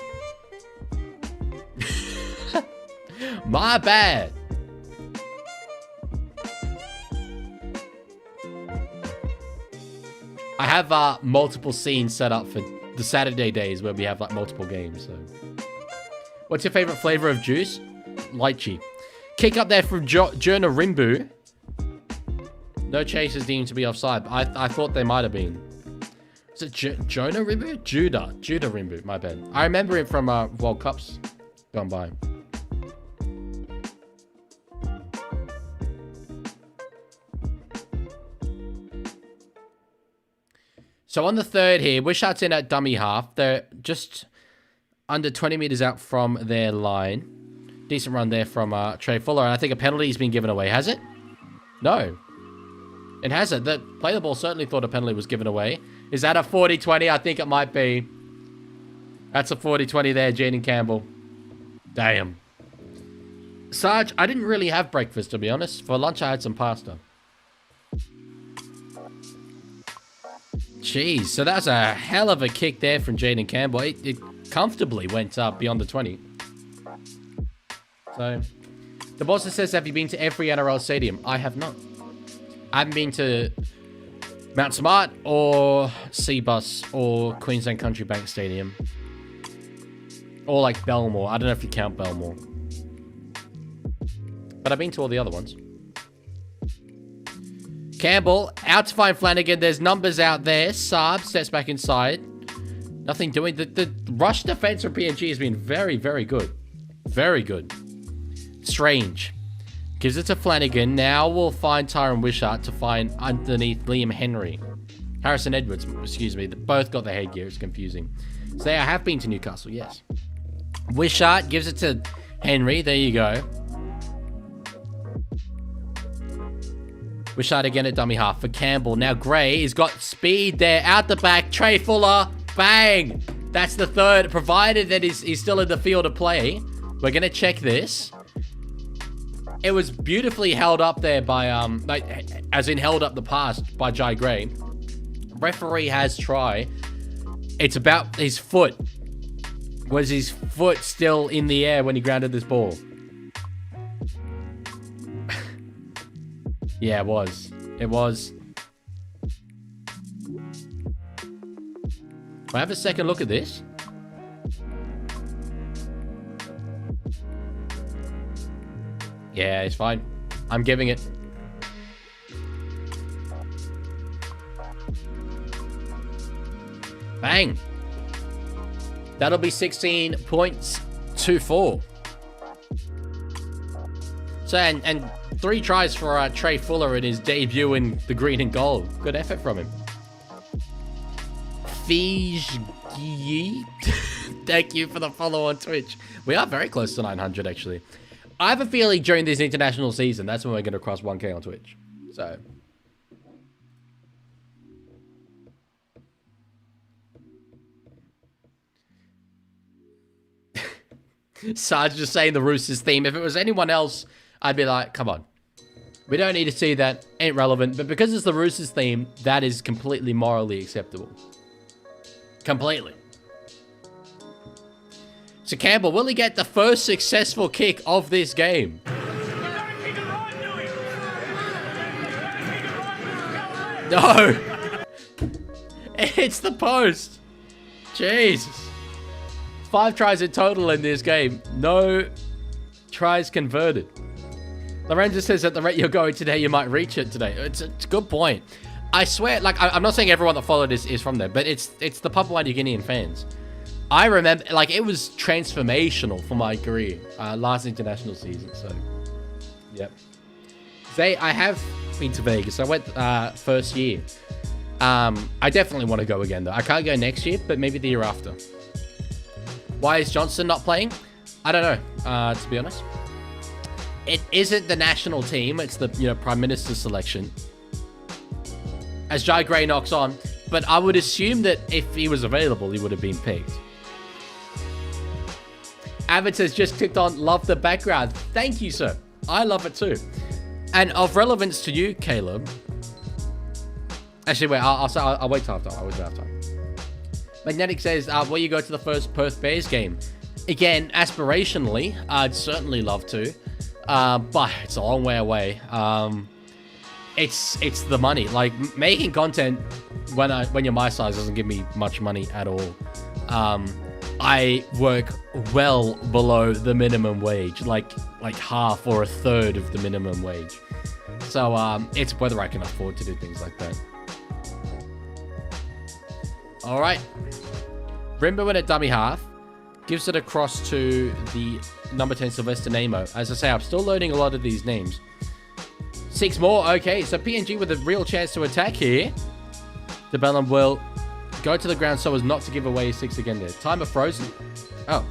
A: My bad. I have multiple scenes set up for the Saturday days where we have like multiple games. So, what's your favorite flavor of juice? Lychee. Kick up there from Jonah Rimbu. No chases deemed to be offside. I thought they might have been. Is it Jonah Rimbu? Judah Rimbu. My bad. I remember him from World Cups gone by. So on the third here, Wishart's in at dummy half. They're just under 20 meters out from their line. Decent run there from Trey Fuller. And I think a penalty's been given away. Has it? No. It hasn't. The play the ball certainly thought a penalty was given away. Is that a 40-20? I think it might be. That's a 40-20 there, Jaden Campbell. Damn. Sarge, I didn't really have breakfast, to be honest. For lunch, I had some pasta. Jeez, so that's a hell of a kick there from Jaden Campbell. It comfortably went up beyond the 20. So, the boss says, have you been to every NRL stadium? I have not. I haven't been to Mount Smart or Seabus or Queensland Country Bank Stadium. Or like Belmore. I don't know if you count Belmore. But I've been to all the other ones. Campbell, out to find Flanagan. There's numbers out there. Saab steps back inside. Nothing doing. The rush defense for PNG has been very, very good. Very good. Strange. Gives it to Flanagan. Now we'll find Tyron Wishart to find underneath Liam Henry. Harrison Edwards, excuse me. They both got the headgear. It's confusing. So I have been to Newcastle, yes. Wishart gives it to Henry. There you go. Wishart again at dummy half for Campbell. Now Gray has got speed there. Out the back. Trey Fuller. Bang. That's the third. Provided that he's still in the field of play. We're going to check this. It was beautifully held up there by, as in held up the pass by Jai Gray. Referee has try. It's about his foot. Was his foot still in the air when he grounded this ball? Yeah, it was. It was. I have a second look at this. Yeah, it's fine. I'm giving it. Bang. That'll be 16.24. So, and 3 tries for Trey Fuller in his debut in the green and gold. Good effort from him. Xiii. Thank you for the follow on Twitch. We are very close to 900, actually. I have a feeling during this international season, that's when we're going to cross 1K on Twitch. So... Sarge just saying the Roosters theme. If it was anyone else, I'd be like, come on. We don't need to see that. Ain't relevant. But because it's the Roosters theme, that is completely morally acceptable. Completely. So Campbell, will he get the first successful kick of this game? No. It's the post. Jesus. 5 tries in total in this game. No tries converted. Lorenzo says at the rate you're going today, you might reach it today. It's a good point. I swear, like, I'm not saying everyone that followed this is from there, but it's the Papua New Guinean fans. I remember, like, it was transformational for my career last international season. So, yep. I have been to Vegas. I went first year. I definitely want to go again, though. I can't go next year, but maybe the year after. Why is Johnson not playing? I don't know, to be honest. It isn't the national team. It's the, Prime Minister's selection. As Jai Gray knocks on. But I would assume that if he was available, he would have been picked. Avid says, just clicked on, love the background. Thank you, sir. I love it too. And of relevance to you, Caleb. Actually, wait, I'll wait till after. I'll wait till after. Magnetic says, will you go to the first Perth Bears game? Again, aspirationally, I'd certainly love to. But it's a long way away. It's the money. Like, making content when you're my size doesn't give me much money at all. I work well below the minimum wage, like half or a third of the minimum wage. So it's whether I can afford to do things like that. All right. Rimbo in at dummy half. Gives it across to the number 10 Sylvester Nemo. As I say, I'm still learning a lot of these names. 6 more. Okay, so PNG with a real chance to attack here. The Bellum will go to the ground so as not to give away 6 again there. Timer frozen. Oh.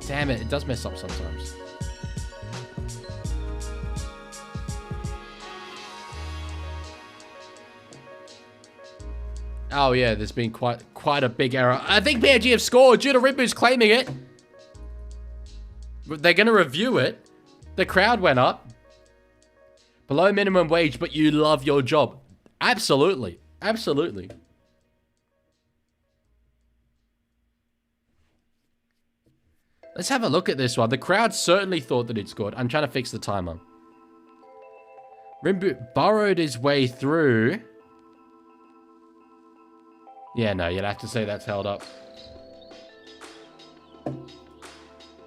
A: Damn it. It does mess up sometimes. Oh, yeah, there's been quite a big error. I think PNG have scored. Judah Rimbu's claiming it. They're going to review it. The crowd went up. Below minimum wage, but you love your job. Absolutely. Absolutely. Let's have a look at this one. The crowd certainly thought that it scored. I'm trying to fix the timer. Rimbu burrowed his way through. Yeah, no, you'd have to say that's held up.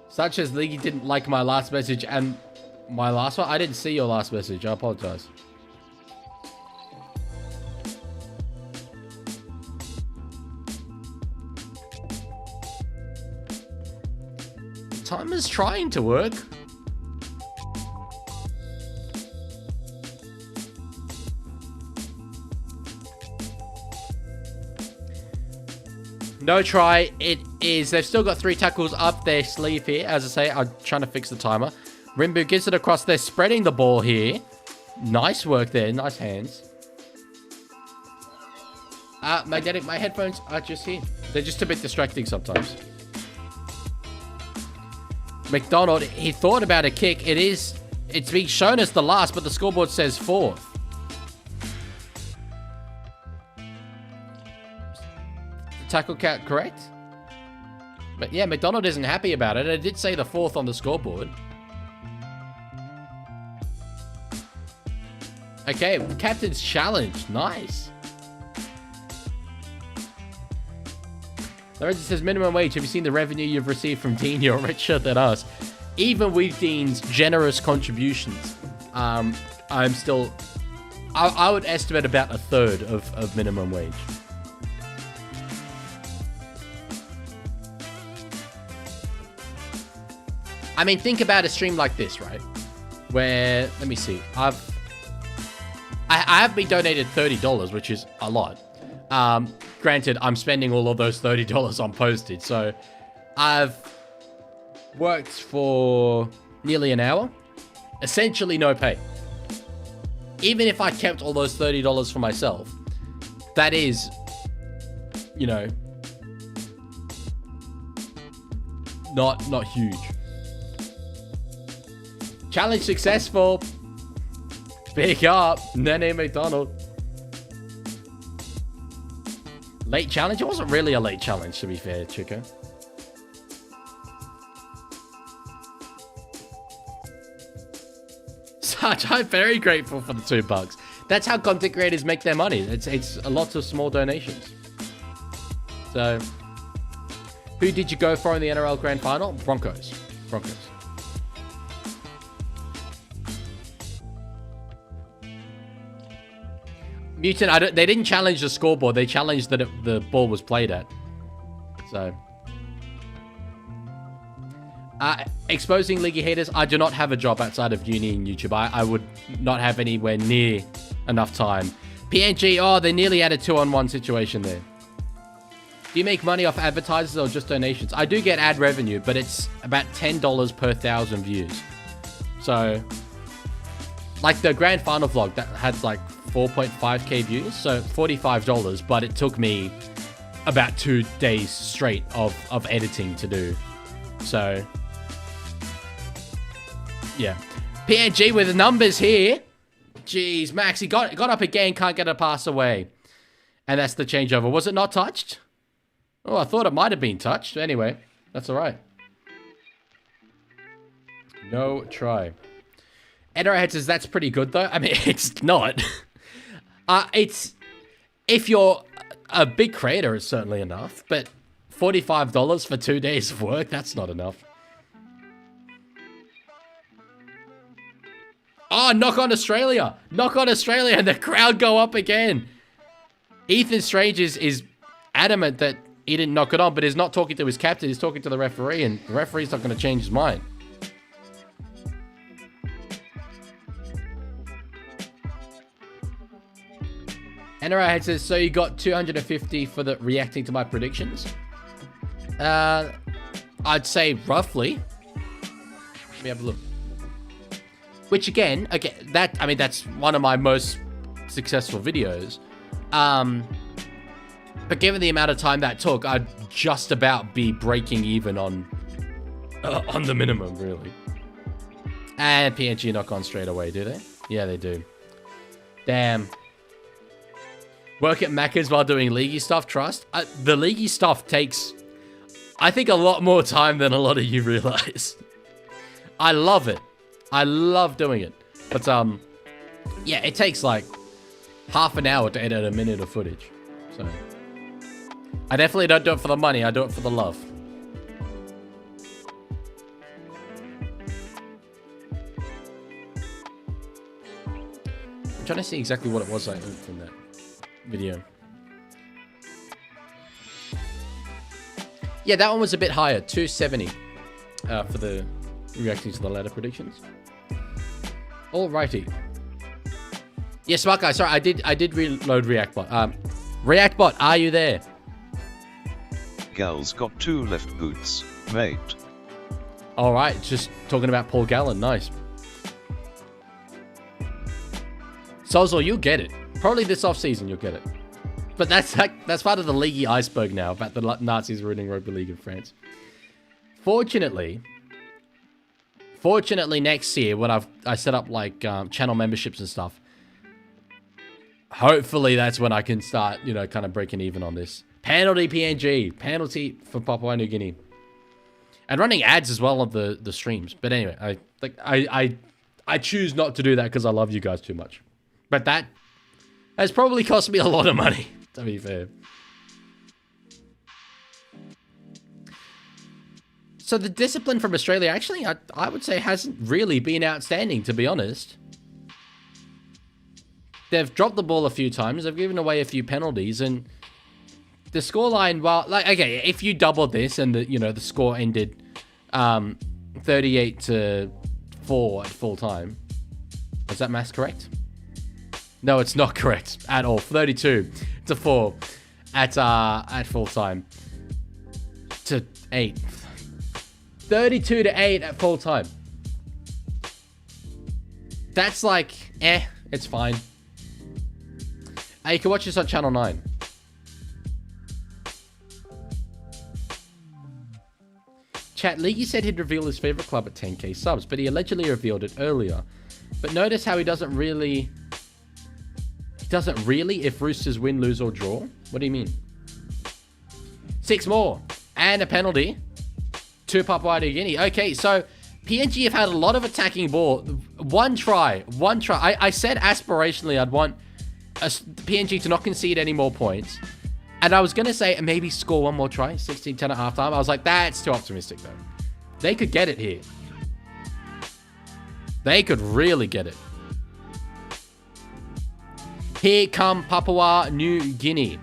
A: Such as League didn't like my last message and my last one. I didn't see your last message. I apologize. Timer's trying to work. No try. It is. They've still got 3 tackles up their sleeve here. As I say, I'm trying to fix the timer. Rimbu gets it across. They're spreading the ball here. Nice work there. Nice hands. Magnetic, my headphones are just here. They're just a bit distracting sometimes. McDonald, he thought about a kick. It's being shown as the last, but the scoreboard says 4th. Tackle count correct? But yeah, McDonald isn't happy about it. It did say the 4th on the scoreboard. Okay, captain's challenge. Nice. Lorenzo says, minimum wage. Have you seen the revenue you've received from Dean? You're richer than us. Even with Dean's generous contributions, I'm still... I would estimate about a third of minimum wage. I mean, think about a stream like this, right? Where, let me see. I have been donated $30, which is a lot. Granted, I'm spending all of those $30 on postage. So I've worked for nearly an hour. Essentially no pay. Even if I kept all those $30 for myself, that is, you know, not huge. Challenge successful. Pick up Nene McDonald. Late challenge? It wasn't really a late challenge, to be fair, Chico. Such, I'm very grateful for the $2. That's how content creators make their money. It's a lot of small donations. So, who did you go for in the NRL Grand Final? Broncos. Mutant, they didn't challenge the scoreboard. They challenged that the ball was played at. So, exposing leaguey haters. I do not have a job outside of uni and YouTube. I would not have anywhere near enough time. PNG, oh, they nearly had a 2-on-1 situation there. Do you make money off advertisers or just donations? I do get ad revenue, but it's about $10 per 1,000 views. So, like the grand final vlog that had like 4.5k views, so $45, but it took me about 2 days straight of editing to do. So, yeah. PNG with the numbers here. Jeez, Max, he got up again, can't get a pass away. And that's the changeover. Was it not touched? Oh, I thought it might have been touched. Anyway, that's all right. No try. Edderhead says that's pretty good, though. I mean, it's not. It's... If you're a big creator, it's certainly enough. But $45 for 2 days of work, that's not enough. Oh, knock on Australia. Knock on Australia, and the crowd go up again. Ethan Strange is adamant that he didn't knock it on, but he's not talking to his captain. He's talking to the referee, and the referee's not going to change his mind. NRI says, so you got 250 for the reacting to my predictions? I'd say roughly. Let me have a look. Which again, that's one of my most successful videos. But given the amount of time that took, I'd just about be breaking even on the minimum, really. And PNG knock on straight away, do they? Yeah, they do. Damn. Work at Macca's while doing leaguey stuff, trust? The leaguey stuff takes, I think, a lot more time than a lot of you realize. I love it. I love doing it. But, yeah, it takes like half an hour to edit a minute of footage. So, I definitely don't do it for the money. I do it for the love. I'm trying to see exactly what it was I heard from that video. Yeah, that one was a bit higher. 270 for the reacting to the ladder predictions. Alrighty. Yeah, smart guy. Sorry, I did reload ReactBot. ReactBot, are you there?
B: Gal's got 2 left boots, mate.
A: Alright, just talking about Paul Gallen. Nice. Sozo, you'll get it. Probably this off-season you'll get it. But that's part of the leaguey iceberg now, about the Nazis ruining rugby league in France. Fortunately, next year, when I set up like channel memberships and stuff, hopefully that's when I can start, you know, kind of breaking even on this. Penalty PNG, penalty for Papua New Guinea, and running ads as well on the streams. But anyway, I choose not to do that because I love you guys too much. But that has probably cost me a lot of money, to be fair. So the discipline from Australia, actually, I would say hasn't really been outstanding, to be honest. They've dropped the ball a few times. They've given away a few penalties, and the scoreline, well, like, okay, if you double this and the score ended 38-4 at full time. Is that math correct? No, it's not correct at all. 32-4 at full time. To 8. 32-8 at full time. That's like, it's fine. You can watch this on Channel 9. Chat, Leaky said he'd reveal his favorite club at 10k subs, but he allegedly revealed it earlier. But notice how he doesn't really if Roosters win, lose, or draw. What do you mean? 6 more. And a penalty to Papua New Guinea. Okay, so PNG have had a lot of attacking ball. One try. I said aspirationally I'd want PNG to not concede any more points. And I was going to say maybe score one more try. 16-10 at halftime. I was like, that's too optimistic, though. They could get it here. They could really get it. Here come Papua New Guinea.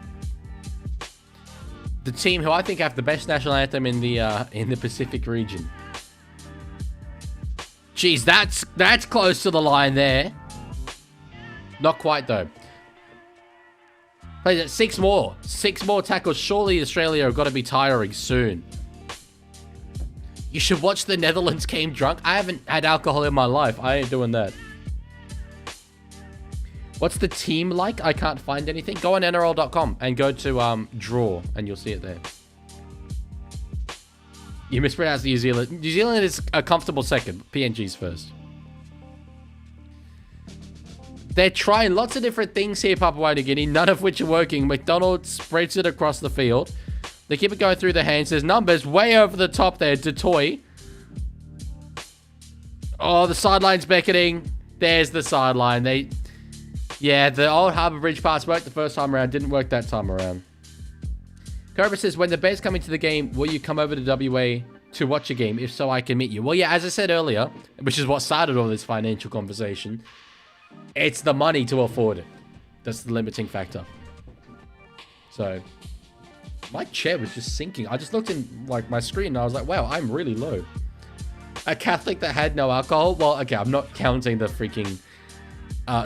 A: The team who I think have the best national anthem in the Pacific region. Jeez, that's close to the line there. Not quite, though. Plays it 6 more. 6 more tackles. Surely Australia have got to be tiring soon. You should watch the Netherlands came drunk. I haven't had alcohol in my life. I ain't doing that. What's the team like? I can't find anything. Go on NRL.com and go to draw and you'll see it there. You mispronounced New Zealand. New Zealand is a comfortable second. PNG's first. They're trying lots of different things here, Papua New Guinea, none of which are working. McDonald spreads it across the field. They keep it going through the hands. There's numbers way over the top there. Detoy. Oh, the sideline's beckoning. There's the sideline. Yeah, the old Harbour Bridge pass worked the first time around. Didn't work that time around. Cobra says, when the Bears come into the game, will you come over to WA to watch a game? If so, I can meet you. Well, yeah, as I said earlier, which is what started all this financial conversation, it's the money to afford it. That's the limiting factor. So, my chair was just sinking. I just looked in like my screen and I was like, wow, I'm really low. A Catholic that had no alcohol? Well, okay, I'm not counting the freaking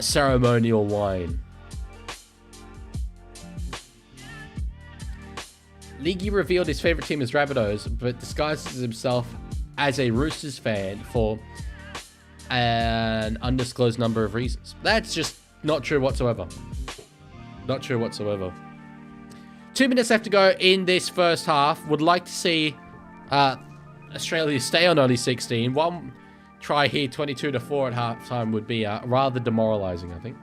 A: ceremonial wine. Leagy revealed his favorite team is Rabbitohs, but disguises himself as a Roosters fan for an undisclosed number of reasons. That's just not true whatsoever. Not true whatsoever. 2 minutes left to go in this first half. Would like to see Australia stay on only 16. One try here, 22-4 at halftime would be rather demoralizing, I think.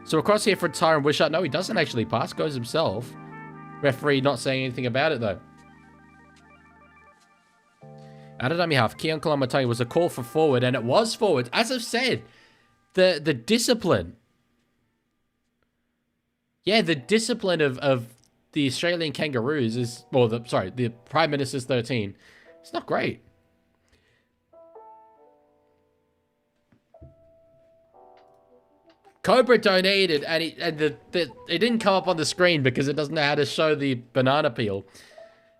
A: So across here for Tyron Wishart. No, he doesn't actually pass. Goes himself. Referee not saying anything about it, though. Out of dummy half, Keon Kalamatani was a call for forward, and it was forward. As I've said, the discipline. Yeah, the discipline of the Australian Kangaroos is, or the Prime Minister's 13. It's not great. Cobra donated, and it didn't come up on the screen because it doesn't know how to show the banana peel.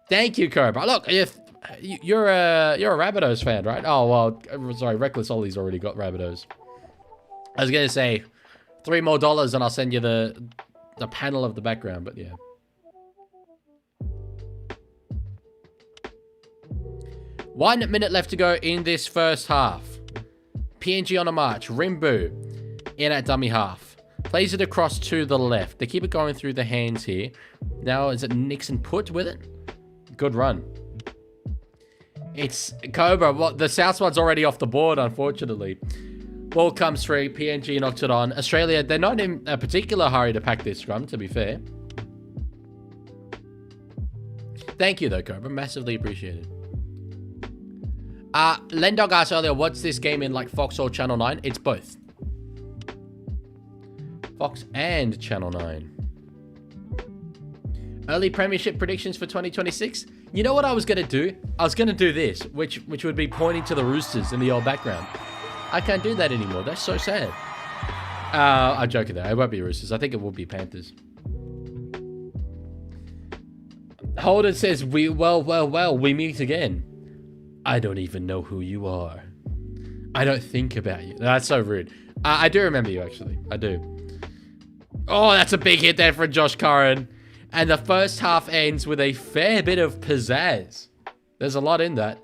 A: Thank you, Cobra. Look, if you're a Rabbitohs fan, right? Oh well, sorry, Reckless Ollie's already got Rabbitohs. I was gonna say $3 more and I'll send you the panel of the background, but yeah. One minute left to go in this first half. PNG on a march. Rimbu in at dummy half. Plays it across to the left. They keep it going through the hands here. Now, is it Nixon put with it? Good run. It's Cobra. Well, the South one's already off the board, unfortunately. Ball comes through. PNG knocks it on. Australia, they're not in a particular hurry to pack this scrum, to be fair. Thank you, though, Cobra. Massively appreciated. Lendog asked earlier, what's this game in, like, Fox or Channel 9? It's both. Fox and Channel 9. Early premiership predictions for 2026. You know what I was going to do? I was going to do this, which would be pointing to the Roosters in the old background. I can't do that anymore. That's so sad. I'm joking there. It won't be Roosters. I think it will be Panthers. Holden says, we meet again. I don't even know who you are. I don't think about you. That's so rude. I do remember you, actually. I do. Oh, that's a big hit there for Josh Curran. And the first half ends with a fair bit of pizzazz. There's a lot in that.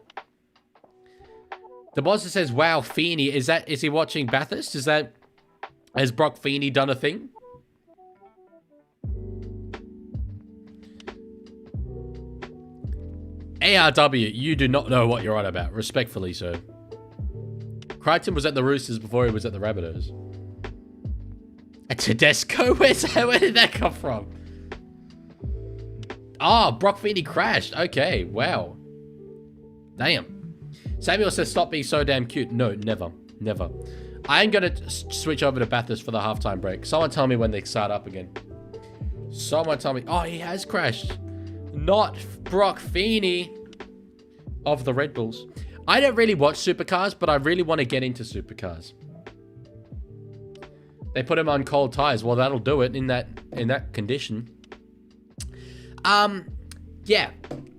A: The monster says, wow, Feeney. Is he watching Bathurst? Has Brock Feeney done a thing? ARW, you do not know what you're on about. Respectfully, sir. Crichton was at the Roosters before he was at the Rabbitohs. A Tedesco? Where did that come from? Ah, Brock Feeney crashed. Okay, wow. Damn. Samuel says, stop being so damn cute. No, never. Never. I am going to switch over to Bathurst for the halftime break. Someone tell me when they start up again. Someone tell me. Oh, he has crashed. Not Brock Feeney of the Red Bulls. I don't really watch supercars, but I really want to get into supercars. They put him on cold tires. Well, that'll do it in that condition. Yeah,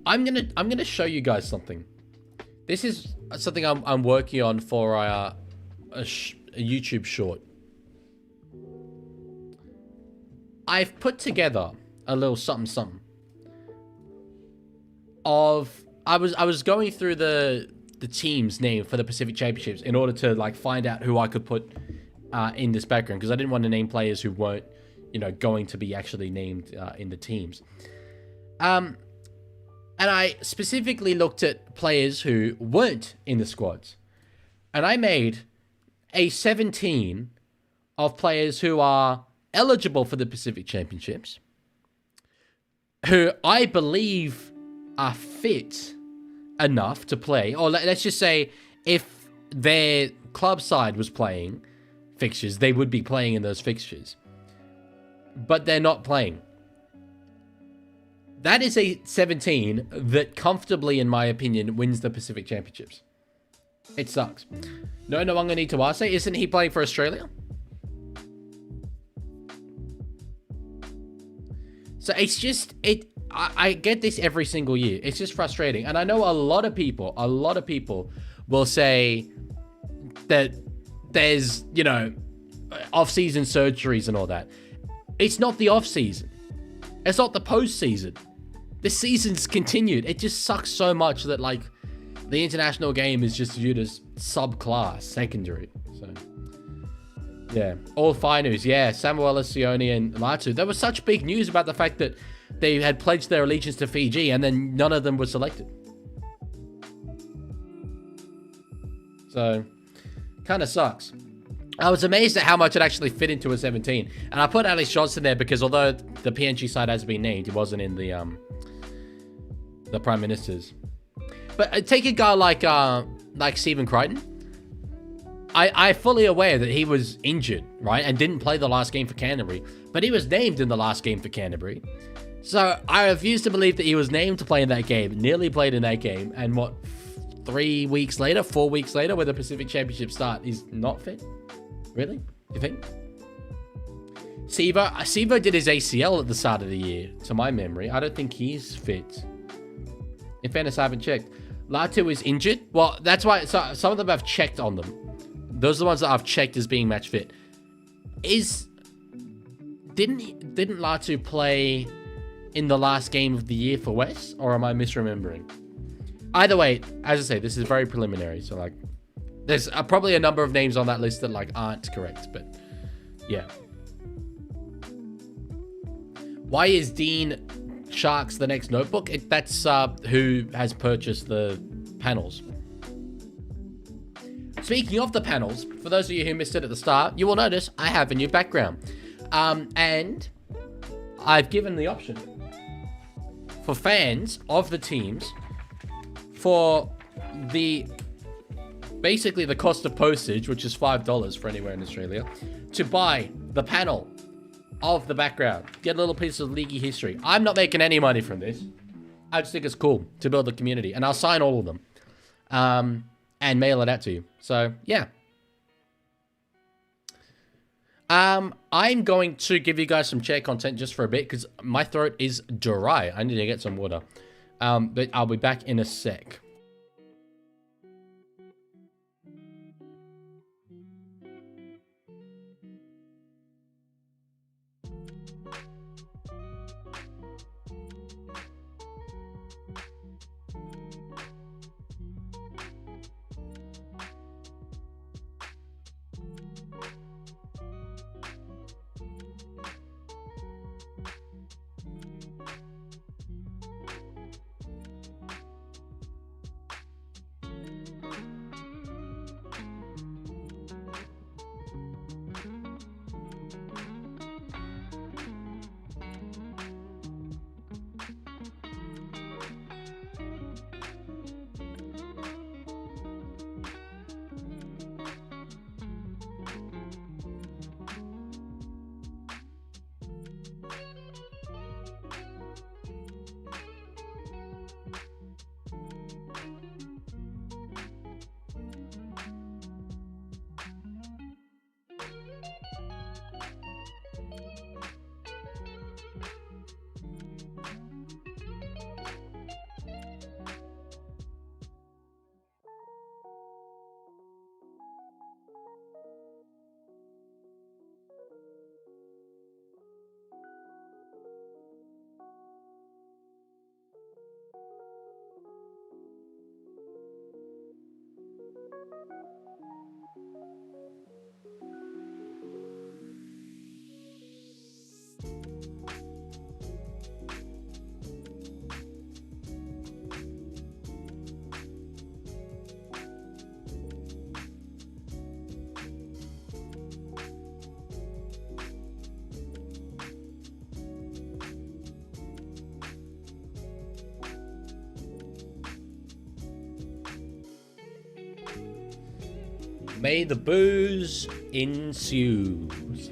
A: I'm gonna show you guys something. This is something I'm working on for a YouTube short. I've put together a little something of I was going through the team's name for the Pacific Championships in order to like find out who I could put in this background, because I didn't want to name players who weren't, you know, going to be actually named in the teams. And I specifically looked at players who weren't in the squads. And I made a 17 of players who are eligible for the Pacific Championships, who I believe are fit enough to play. Or let's just say if their club side was playing fixtures, they would be playing in those fixtures. But they're not playing. That is a 17 that comfortably, in my opinion, wins the Pacific Championships. It sucks. No Nwanga Nitawase, isn't he playing for Australia? So it's just, I get this every single year. It's just frustrating. And I know a lot of people will say that there's, you know, off-season surgeries and all that. It's not the off-season. It's not the post-season. The season's continued. It just sucks so much that, like, the international game is just viewed as subclass, secondary. So, yeah. All finals. Yeah, Samuela Sione and Latu. There was such big news about the fact that they had pledged their allegiance to Fiji and then none of them were selected. So, kind of sucks. I was amazed at how much it actually fit into a 17. And I put Alex Johnson there because although the PNG side has been named, he wasn't in the Prime Minister's. But take a guy like Stephen Crichton. I'm fully aware that he was injured, right? And didn't play the last game for Canterbury. But he was named in the last game for Canterbury. So I refuse to believe that he was named to play in that game, nearly played in that game, and what, 4 weeks later, when the Pacific Championship start, he's not fit? Really? You think? Sivo did his ACL at the start of the year, to my memory. I don't think he's fit. In fairness, I haven't checked. Latu is injured. Well, that's why some of them I've checked on them. Those are the ones that I've checked as being match fit. Didn't Latu play in the last game of the year for West? Or am I misremembering? Either way, as I say, this is very preliminary. So, like, there's probably a number of names on that list that, like, aren't correct. But, yeah. Why is Dean Sharks the next notebook? That's who has purchased the panels. Speaking of the panels, for those of you who missed it at the start, you will notice I have a new background. And I've given the option for fans of the teams for basically the cost of postage, which is $5 for anywhere in Australia, to buy the panel of the background. Get a little piece of leaguey history. I'm not making any money from this. I just think it's cool to build a community. And I'll sign all of them. And mail it out to you. So, yeah. I'm going to give you guys some chair content just for a bit because my throat is dry. I need to get some water. But I'll be back in a sec. May the booze ensues.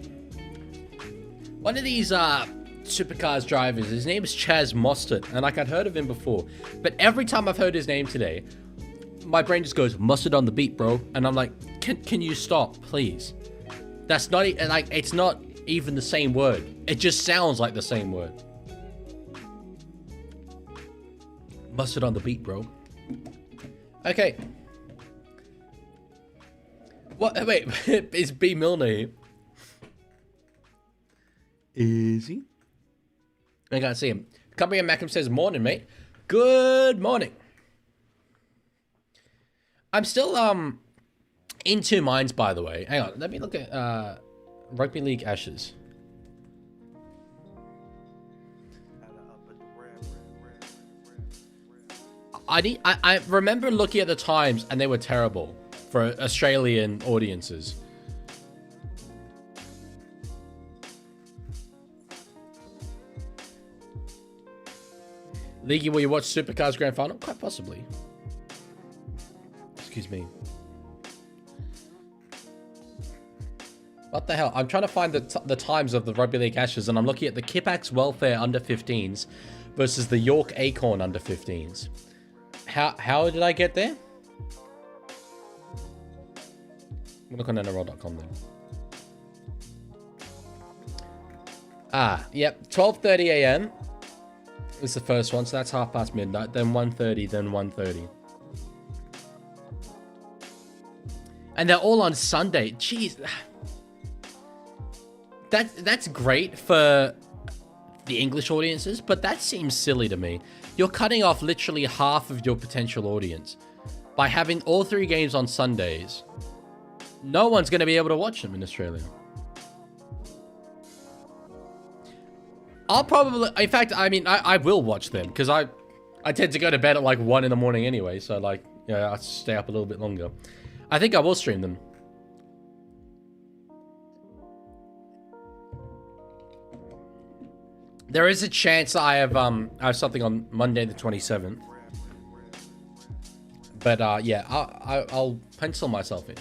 A: One of these supercars drivers, his name is Chaz Mostert, and like I'd heard of him before, but every time I've heard his name today, my brain just goes, mustard on the beat, bro. And I'm like, can you stop, please? That's not, like, it's not even the same word. It just sounds like the same word. Mustard on the beat, bro. Okay. What? Wait, is B Milner here? Is he? I can't see him. Company and Mackham says, morning, mate. Good morning. I'm still, in two minds, by the way. Hang on, let me look at, Rugby League Ashes. I remember looking at the times, and they were terrible for Australian audiences. Leaguey, will you watch Supercars Grand Final? Quite possibly. Excuse me. What the hell? I'm trying to find the times of the Rugby League Ashes, and I'm looking at the Kippax Welfare under 15s versus the York Acorn under 15s. How did I get there? Look on NRL.com then. Yep. 12:30 a.m. is the first one, so that's half past midnight. Then 1:30, then 1:30. And they're all on Sunday. Jeez. That's great for the English audiences, but that seems silly to me. You're cutting off literally half of your potential audience by having all three games on Sundays. No one's going to be able to watch them in Australia. I'll probably... In fact, I mean, I will watch them. Because I tend to go to bed at like 1 in the morning anyway. So like, yeah, I'll stay up a little bit longer. I think I will stream them. There is a chance I have something on Monday the 27th. But yeah, I'll pencil myself in.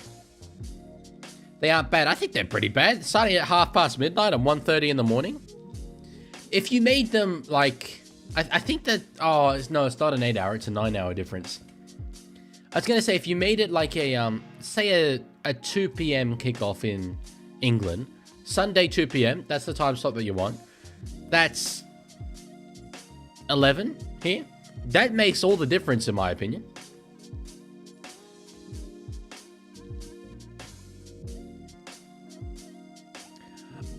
A: They aren't bad. I think they're pretty bad. Starting at half past midnight and 1:30 in the morning. If you made them like, I think that, oh, no, it's not an 8-hour, it's a 9-hour difference. I was going to say, if you made it like a, say a 2 p.m. kickoff in England, Sunday 2 p.m. That's the time slot that you want. That's 11 here. That makes all the difference in my opinion.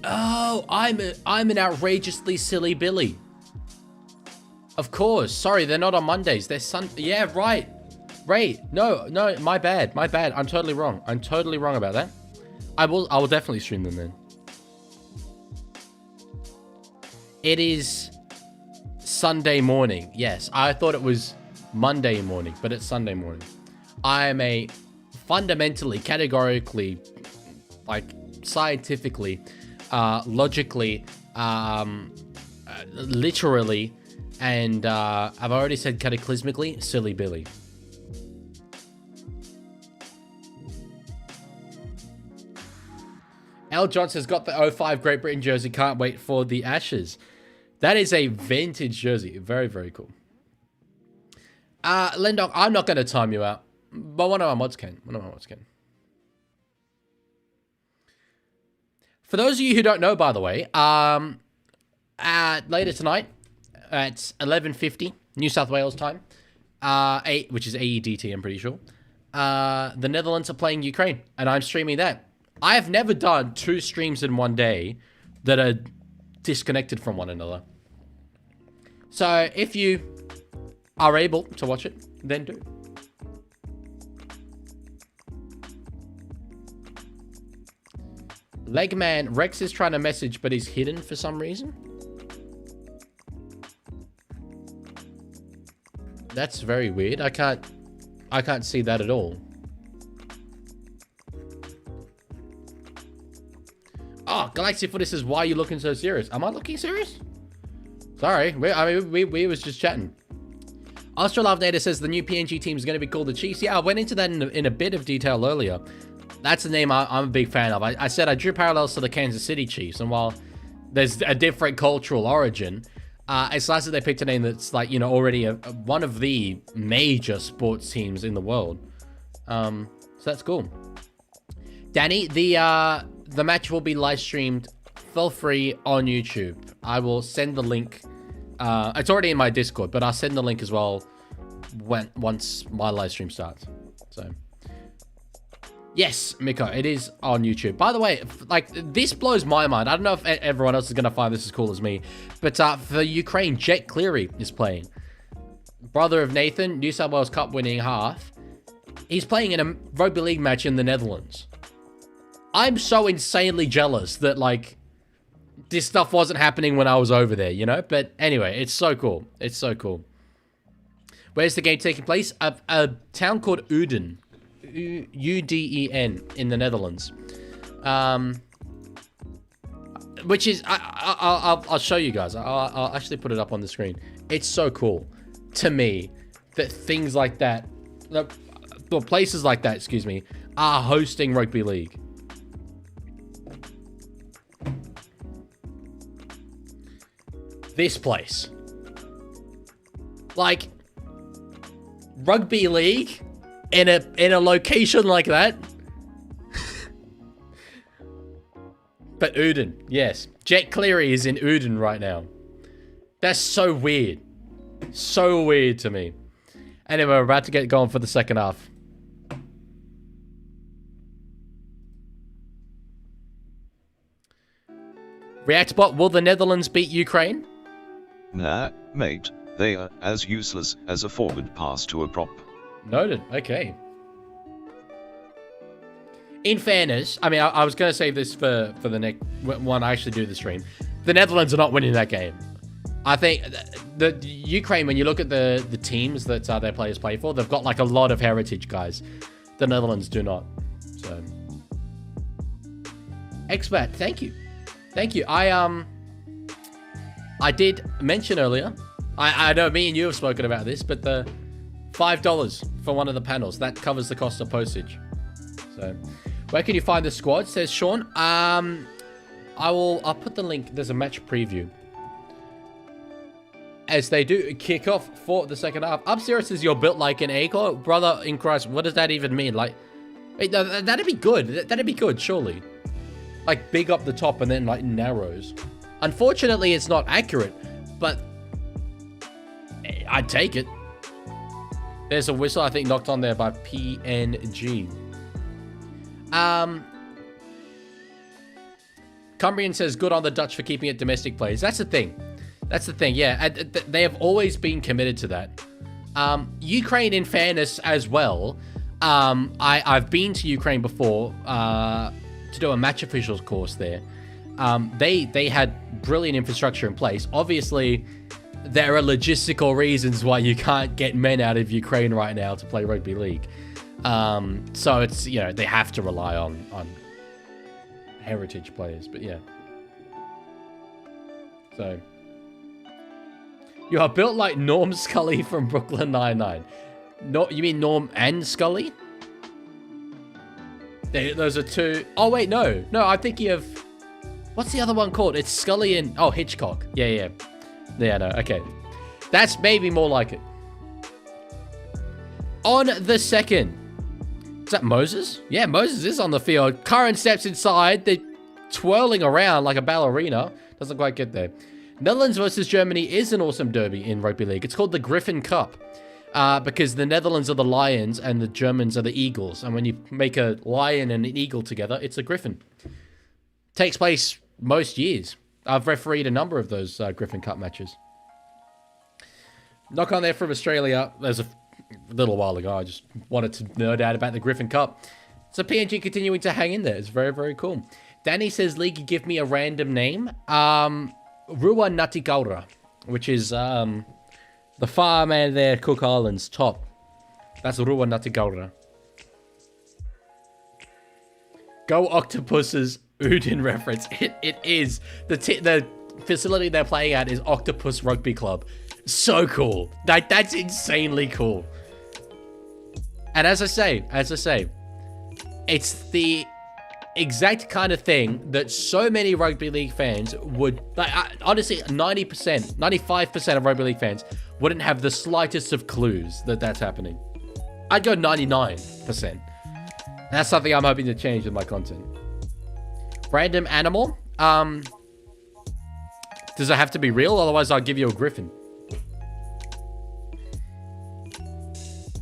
A: Oh, I'm an outrageously silly Billy. Of course. Sorry, they're not on Mondays. They're Yeah, right. Right. No, my bad. I'm totally wrong. I'm totally wrong about that. I will definitely stream them then. It is Sunday morning. Yes, I thought it was Monday morning, but it's Sunday morning. I am a fundamentally, categorically, like scientifically, logically, literally, and I've already said cataclysmically, silly Billy. L. Johnson's got the 05 Great Britain jersey. Can't wait for the Ashes. That is a vintage jersey. Very, very cool. Lendong, I'm not going to time you out, but one of my mods can. For those of you who don't know, by the way, later tonight at 11:50 New South Wales time, which is AEDT, I'm pretty sure, the Netherlands are playing Ukraine, and I'm streaming that. I have never done 2 streams in one day that are disconnected from one another. So if you are able to watch it, then do. Legman, Rex is trying to message, but he's hidden for some reason. That's very weird. I can't see that at all. Oh, Galaxy Footy says, why are you looking so serious? Am I looking serious? Sorry. We was just chatting. Astrolove Data says the new PNG team is going to be called the Chiefs. Yeah, I went into that in a bit of detail earlier. That's the name I'm a big fan of. I said I drew parallels to the Kansas City Chiefs, and while there's a different cultural origin, it's nice that they picked a name that's like, you know, already one of the major sports teams in the world. So that's cool. Danny, the match will be live streamed for free on YouTube. I will send the link. It's already in my Discord, but I'll send the link as well once my live stream starts. So, yes, Miko, it is on YouTube. By the way, like, this blows my mind. I don't know if everyone else is going to find this as cool as me, but for Ukraine, Jet Cleary is playing. Brother of Nathan, New South Wales Cup winning half. He's playing in a rugby league match in the Netherlands. I'm so insanely jealous that, like, this stuff wasn't happening when I was over there, you know? But anyway, it's so cool. It's so cool. Where's the game taking place? A town called Uden. U-D-E-N in the Netherlands. Which is... I'll show you guys. I'll actually put it up on the screen. It's so cool to me that things like that... Well, places like that, excuse me, are hosting rugby league. This place. Like, rugby league in a location like that. But Uden, yes. Jet Cleary is in Uden right now. That's so weird. So weird to me. Anyway, we're about to get going for the second half. Reactbot, will the Netherlands beat Ukraine?
B: Nah, mate, they are as useless as a forward pass to a prop.
A: Noted, okay. In fairness, I mean, I was going to save this for the next one I actually do the stream. The Netherlands are not winning that game. I think the Ukraine, when you look at the teams that their players play for, they've got like a lot of heritage guys. The Netherlands do not. So, Expat, thank you. Thank you. I did mention earlier, I know me and you have spoken about this, but the $5 for one of the panels, that covers the cost of postage. So, where can you find the squad? Says Sean. I'll put the link. There's a match preview. As they do kick off for the second half. Upstairs says you're built like an eagle. Brother in Christ, what does that even mean? Like, wait, no, that'd be good. That'd be good, surely. like big up the top and then like narrows. Unfortunately, it's not accurate, but I'd take it. There's a whistle, I think, knocked on there by PNG. Cumbrian says, good on the Dutch for keeping it domestic players. That's the thing. That's the thing, yeah. They have always been committed to that. Ukraine, in fairness, as well. I've been to Ukraine before to do a match officials course there. They had brilliant infrastructure in place. Obviously, there are logistical reasons why you can't get men out of Ukraine right now to play rugby league. So it's, you know, they have to rely on heritage players, but yeah. So you are built like Norm Scully from Brooklyn Nine-Nine. No, you mean Norm and Scully? Those are two. Oh wait, no, I'm thinking of, what's the other one called? It's Scully and Hitchcock. Yeah, no, okay. That's maybe more like it. On the second. Is that Moses? Yeah, Moses is on the field. Curran steps inside. They're twirling around like a ballerina. Doesn't quite get there. Netherlands versus Germany is an awesome derby in rugby league. It's called the Griffin Cup. Because the Netherlands are the Lions and the Germans are the Eagles. And when you make a lion and an eagle together, it's a griffin. Takes place most years. I've refereed a number of those Griffin Cup matches. Knock on there from Australia. There's a little while ago. I just wanted to nerd out about the Griffin Cup. So PNG continuing to hang in there. It's very, very cool. Danny says, League, give me a random name. Rua Natikaura, which is the farmland there, Cook Islands, top. That's Rua Natikaura. Go Octopuses, Udin reference. It is. The facility they're playing at is Octopus Rugby Club. So cool. That's insanely cool. And as I say, it's the exact kind of thing that so many rugby league fans would, honestly, 90%, 95% of rugby league fans wouldn't have the slightest of clues that that's happening. I'd go 99%. That's something I'm hoping to change with my content. Random animal. Does it have to be real? Otherwise, I'll give you a griffin.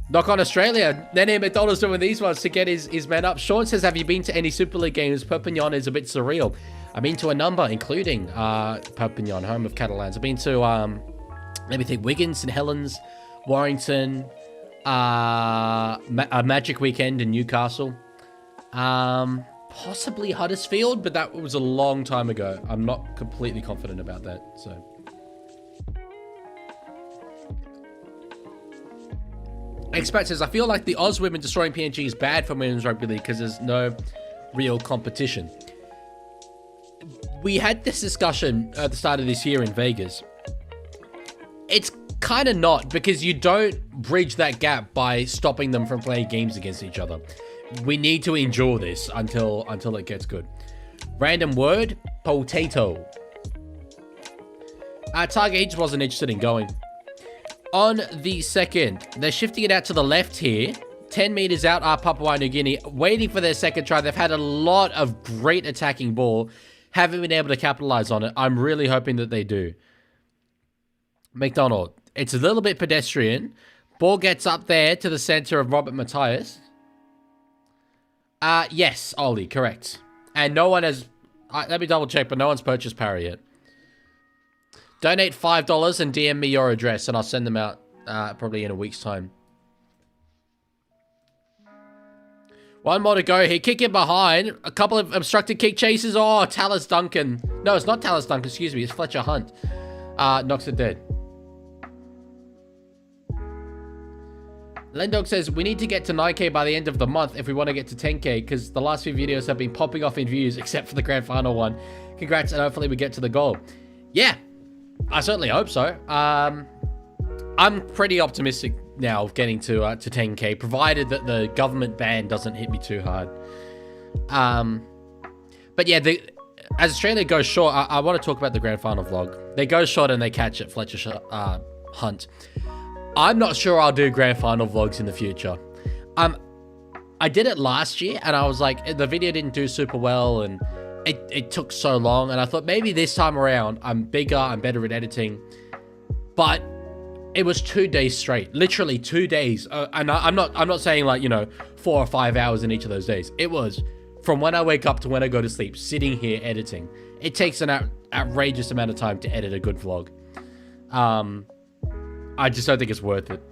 A: Knock on Australia. Nene McDonald's doing these ones to get his man up. Sean says, have you been to any Super League games? Perpignan is a bit surreal. I've been to a number, including Perpignan, home of Catalans. I've been to, let me think, Wigan, St. Helens, Warrington, a Magic Weekend in Newcastle. Possibly Huddersfield, but that was a long time ago. I'm not completely confident about that, so... Expat says, I feel like the Oz women destroying PNG is bad for women's rugby league because there's no real competition. We had this discussion at the start of this year in Vegas. It's kind of not, because you don't bridge that gap by stopping them from playing games against each other. We need to endure this until it gets good. Random word, potato. Target H wasn't interested in going. On the second, they're shifting it out to the left here. 10 meters out are Papua New Guinea, waiting for their second try. They've had a lot of great attacking ball. Haven't been able to capitalize on it. I'm really hoping that they do. McDonald. It's a little bit pedestrian. Ball gets up there to the center of Robert Matthias. Yes, Ollie, correct. And no one has... let me double check, but no one's purchased Parry yet. Donate $5 and DM me your address, and I'll send them out probably in a week's time. One more to go here. Kick it behind. A couple of obstructed kick chases. Oh, Tallis Duncan. No, it's not Tallis Duncan. Excuse me. It's Fletcher Hunt. Knocks it dead. Lendog says, we need to get to 9k by the end of the month if we want to get to 10k, because the last few videos have been popping off in views, except for the grand final one. Congrats, and hopefully we get to the goal. Yeah. I certainly hope so. I'm pretty optimistic now of getting to 10k, provided that the government ban doesn't hit me too hard. But yeah, as Australia goes short, I want to talk about the grand final vlog. They go short and they catch it, Fletcher Hunt. I'm not sure I'll do grand final vlogs in the future. I did it last year, and I was like, the video didn't do super well, and it took so long, and I thought maybe this time around I'm bigger, I'm better at editing. But it was 2 days straight, literally 2 days. And I'm not saying like, 4 or 5 hours in each of those days. It was from when I wake up to when I go to sleep, sitting here editing. It takes an outrageous amount of time to edit a good vlog. I just don't think it's worth it.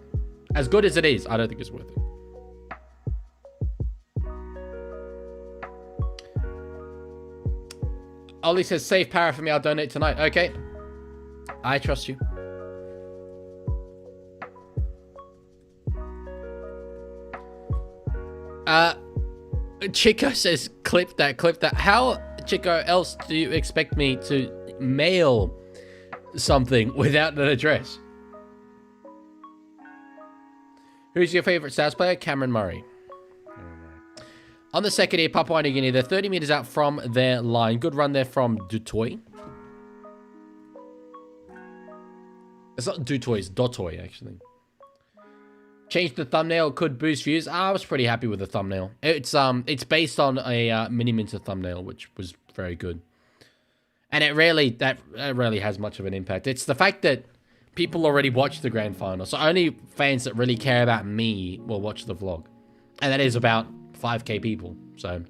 A: As good as it is, I don't think it's worth it. Ollie says, save para for me, I'll donate tonight. Okay. I trust you. Chico says, clip that. How, Chico, else do you expect me to mail something without an address? Who's your favorite SAS player? Cameron Murray. On the second year, Papua New Guinea, they're 30 meters out from their line. Good run there from Dutoy. It's not Dutoy, it's Dotoy, actually. Changed the thumbnail, could boost views. I was pretty happy with the thumbnail. It's based on a Mini-Minter thumbnail, which was very good. And it rarely has much of an impact. It's the fact that people already watch the grand final. So only fans that really care about me will watch the vlog. And that is about 5k people. So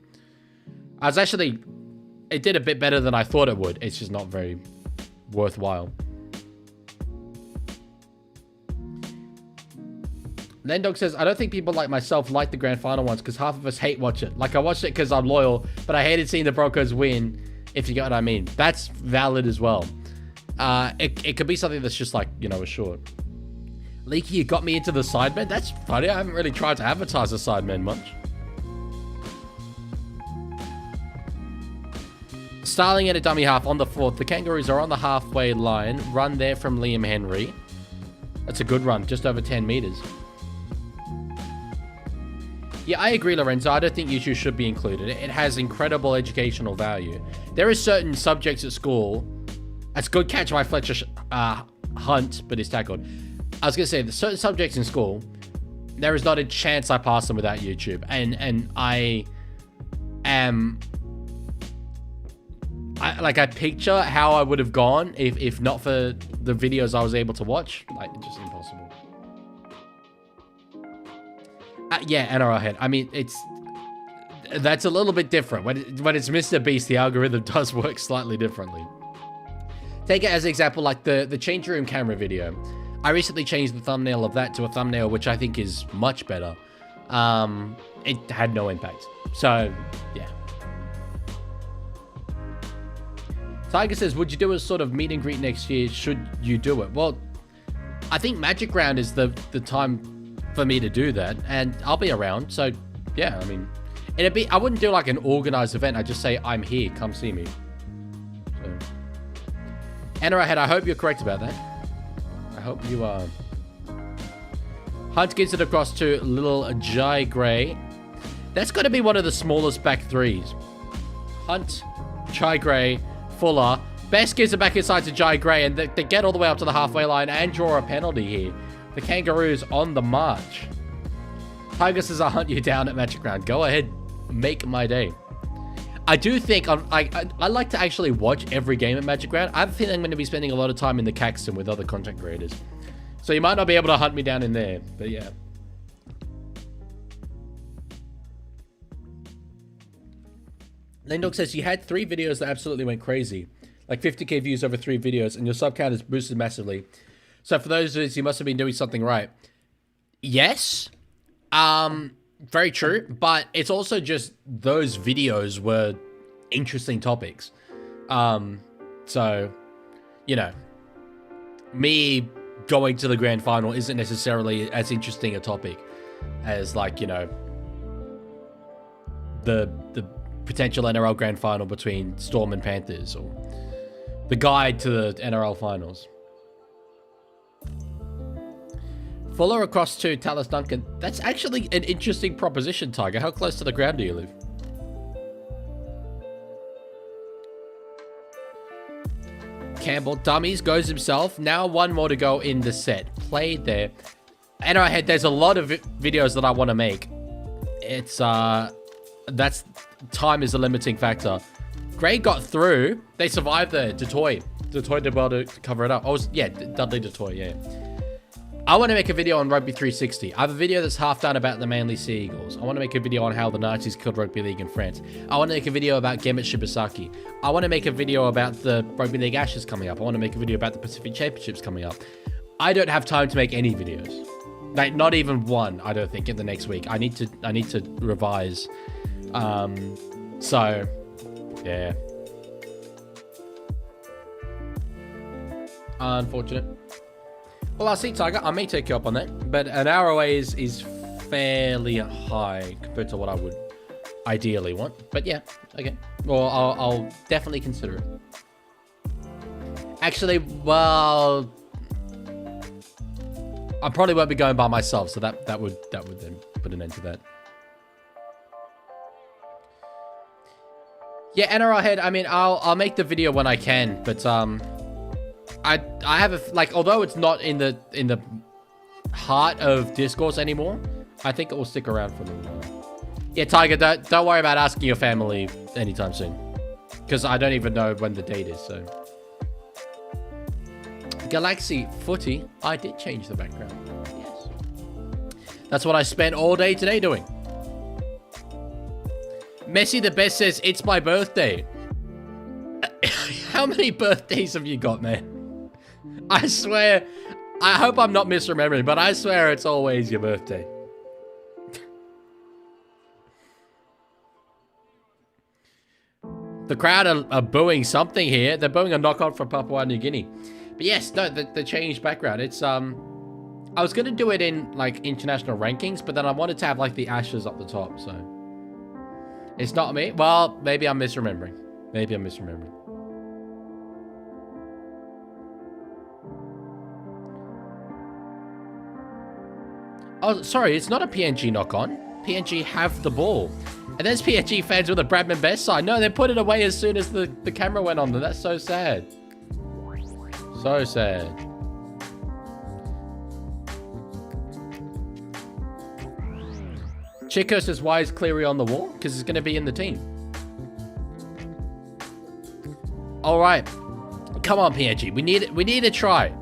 A: it did a bit better than I thought it would. It's just not very worthwhile. Lendog says, I don't think people like myself like the grand final ones because half of us hate watch it. Like, I watched it because I'm loyal, but I hated seeing the Broncos win, if you get what I mean. That's valid as well. It could be something that's just like, a short. Leaky, you got me into the Sidemen? That's funny. I haven't really tried to advertise the Sidemen much. Starling at a dummy half on the 4th. The Kangaroos are on the halfway line. Run there from Liam Henry. That's a good run, just over 10 meters. Yeah, I agree, Lorenzo. I don't think YouTube should be included. It has incredible educational value. There are certain subjects at school. That's good catch by Fletcher Hunt, but he's tackled. I was going to say, there's certain subjects in school, there is not a chance I pass them without YouTube. And I picture how I would have gone if not for the videos I was able to watch. Like, it's just impossible. Yeah, NRL head. I mean, that's a little bit different. When it's Mr. Beast, the algorithm does work slightly differently. Take it as an example, like the change room camera video. I recently changed the thumbnail of that to a thumbnail which I think is much better. It had no impact. So, yeah. Tiger says, would you do a sort of meet and greet next year? Should you do it? Well, I think Magic Round is the time for me to do that, and I'll be around. So, yeah, I mean, I wouldn't do like an organized event. I'd just say, I'm here, come see me. So, Anna, I hope you're correct about that. I hope you are. Hunt gets it across to little Jai Gray. That's got to be one of the smallest back threes. Hunt, Jai Gray, Fuller. Best gives it back inside to Jai Gray, and they get all the way up to the halfway line and draw a penalty here. The Kangaroos on the march. Tiger says, I'll hunt you down at Magic Round. Go ahead, make my day. I do think I like to actually watch every game at Magic Round. I have a feeling I'm going to be spending a lot of time in the Caxton with other content creators. So you might not be able to hunt me down in there, but yeah. Lendog says, you had 3 videos that absolutely went crazy. Like 50k views over 3 videos, and your sub count is boosted massively. So for those of us, you must have been doing something right. Yes. Very true. But it's also just those videos were interesting topics. So, me going to the grand final isn't necessarily as interesting a topic as like, the potential NRL grand final between Storm and Panthers, or the guide to the NRL finals. Fuller across to Tallis Duncan. That's actually an interesting proposition, Tiger. How close to the ground do you live? Campbell, dummies, goes himself. Now 1 more to go in the set. Played there. And I had, there's a lot of videos that I want to make. It's, that's, time is a limiting factor. Grey got through. They survived the Detoy. Detoy did well to cover it up. Oh, yeah, Dudley Detoy, yeah. I want to make a video on Rugby 360. I have a video that's half done about the Manly Sea Eagles. I want to make a video on how the Nazis killed rugby league in France. I want to make a video about Gemet Shibasaki. I want to make a video about the Rugby League Ashes coming up. I want to make a video about the Pacific Championships coming up. I don't have time to make any videos. Like, not even one, I don't think, in the next week. I need to revise. So, yeah. Unfortunate. Well, I'll see, Tiger. I may take you up on that, but an hour away is fairly high compared to what I would ideally want. But yeah, okay. Well, I'll definitely consider it. Actually, well, I probably won't be going by myself, so that would then put an end to that. Yeah, NRL head. I mean, I'll make the video when I can, but I have a like, although it's not in the heart of discourse anymore, I think it will stick around for a little while. Yeah, Tiger, don't worry about asking your family anytime soon, because I don't even know when the date is. So, Galaxy Footy, I did change the background. Yes, that's what I spent all day today doing. Messi the Best says it's my birthday. How many birthdays have you got, man? I swear, I hope I'm not misremembering, but I swear it's always your birthday. The crowd are booing something here. They're booing a knockout from Papua New Guinea. But yes, no, the changed background. It's, I was going to do it in, like, international rankings, but then I wanted to have, like, the Ashes up the top, so. It's not me. Well, maybe I'm misremembering. Maybe I'm misremembering. Oh, sorry, it's not a PNG knock-on. PNG have the ball. And there's PNG fans with a Bradman Best sign. No, they put it away as soon as the camera went on. That's so sad. So sad. Chico says, why is Cleary on the wall? Because he's going to be in the team. All right. Come on, PNG. We need a try.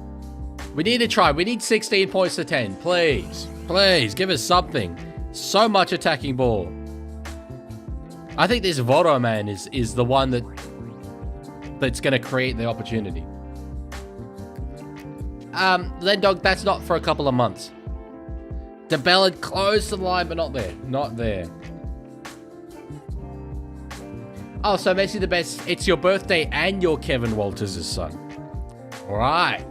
A: We need a try. We need 16 points to 10. Please. Please, give us something. So much attacking ball. I think this Voro man is the one that's going to create the opportunity. Then Dog, that's not for a couple of months. DeBellin close to the line, but not there. Not there. Oh, so Messi the Best. It's your birthday and you're Kevin Walters' son. All right.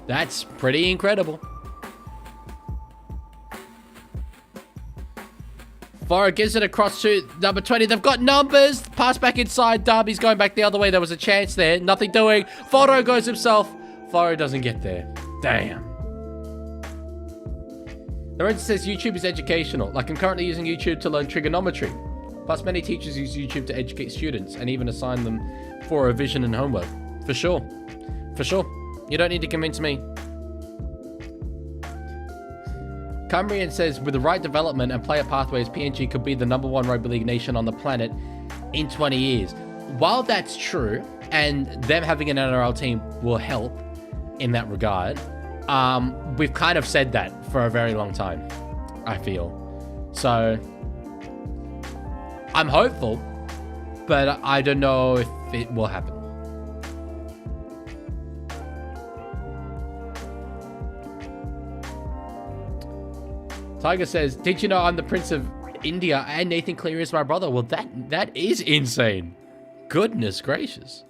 A: That's pretty incredible. Farah gives it across to number 20. They've got numbers. Pass back inside. Darby's going back the other way. There was a chance there. Nothing doing. Foro goes himself. Foro doesn't get there. Damn. Lorenzo says YouTube is educational. Like, I'm currently using YouTube to learn trigonometry. Plus, many teachers use YouTube to educate students and even assign them for revision and homework. For sure. For sure. You don't need to convince me. Cumbrian says, with the right development and player pathways, PNG could be the #1 rugby league nation on the planet in 20 years. While that's true, and them having an NRL team will help in that regard, we've kind of said that for a very long time, I feel. So, I'm hopeful, but I don't know if it will happen. Tiger says, did you know I'm the Prince of India and Nathan Cleary is my brother? Well, that is insane. Goodness gracious.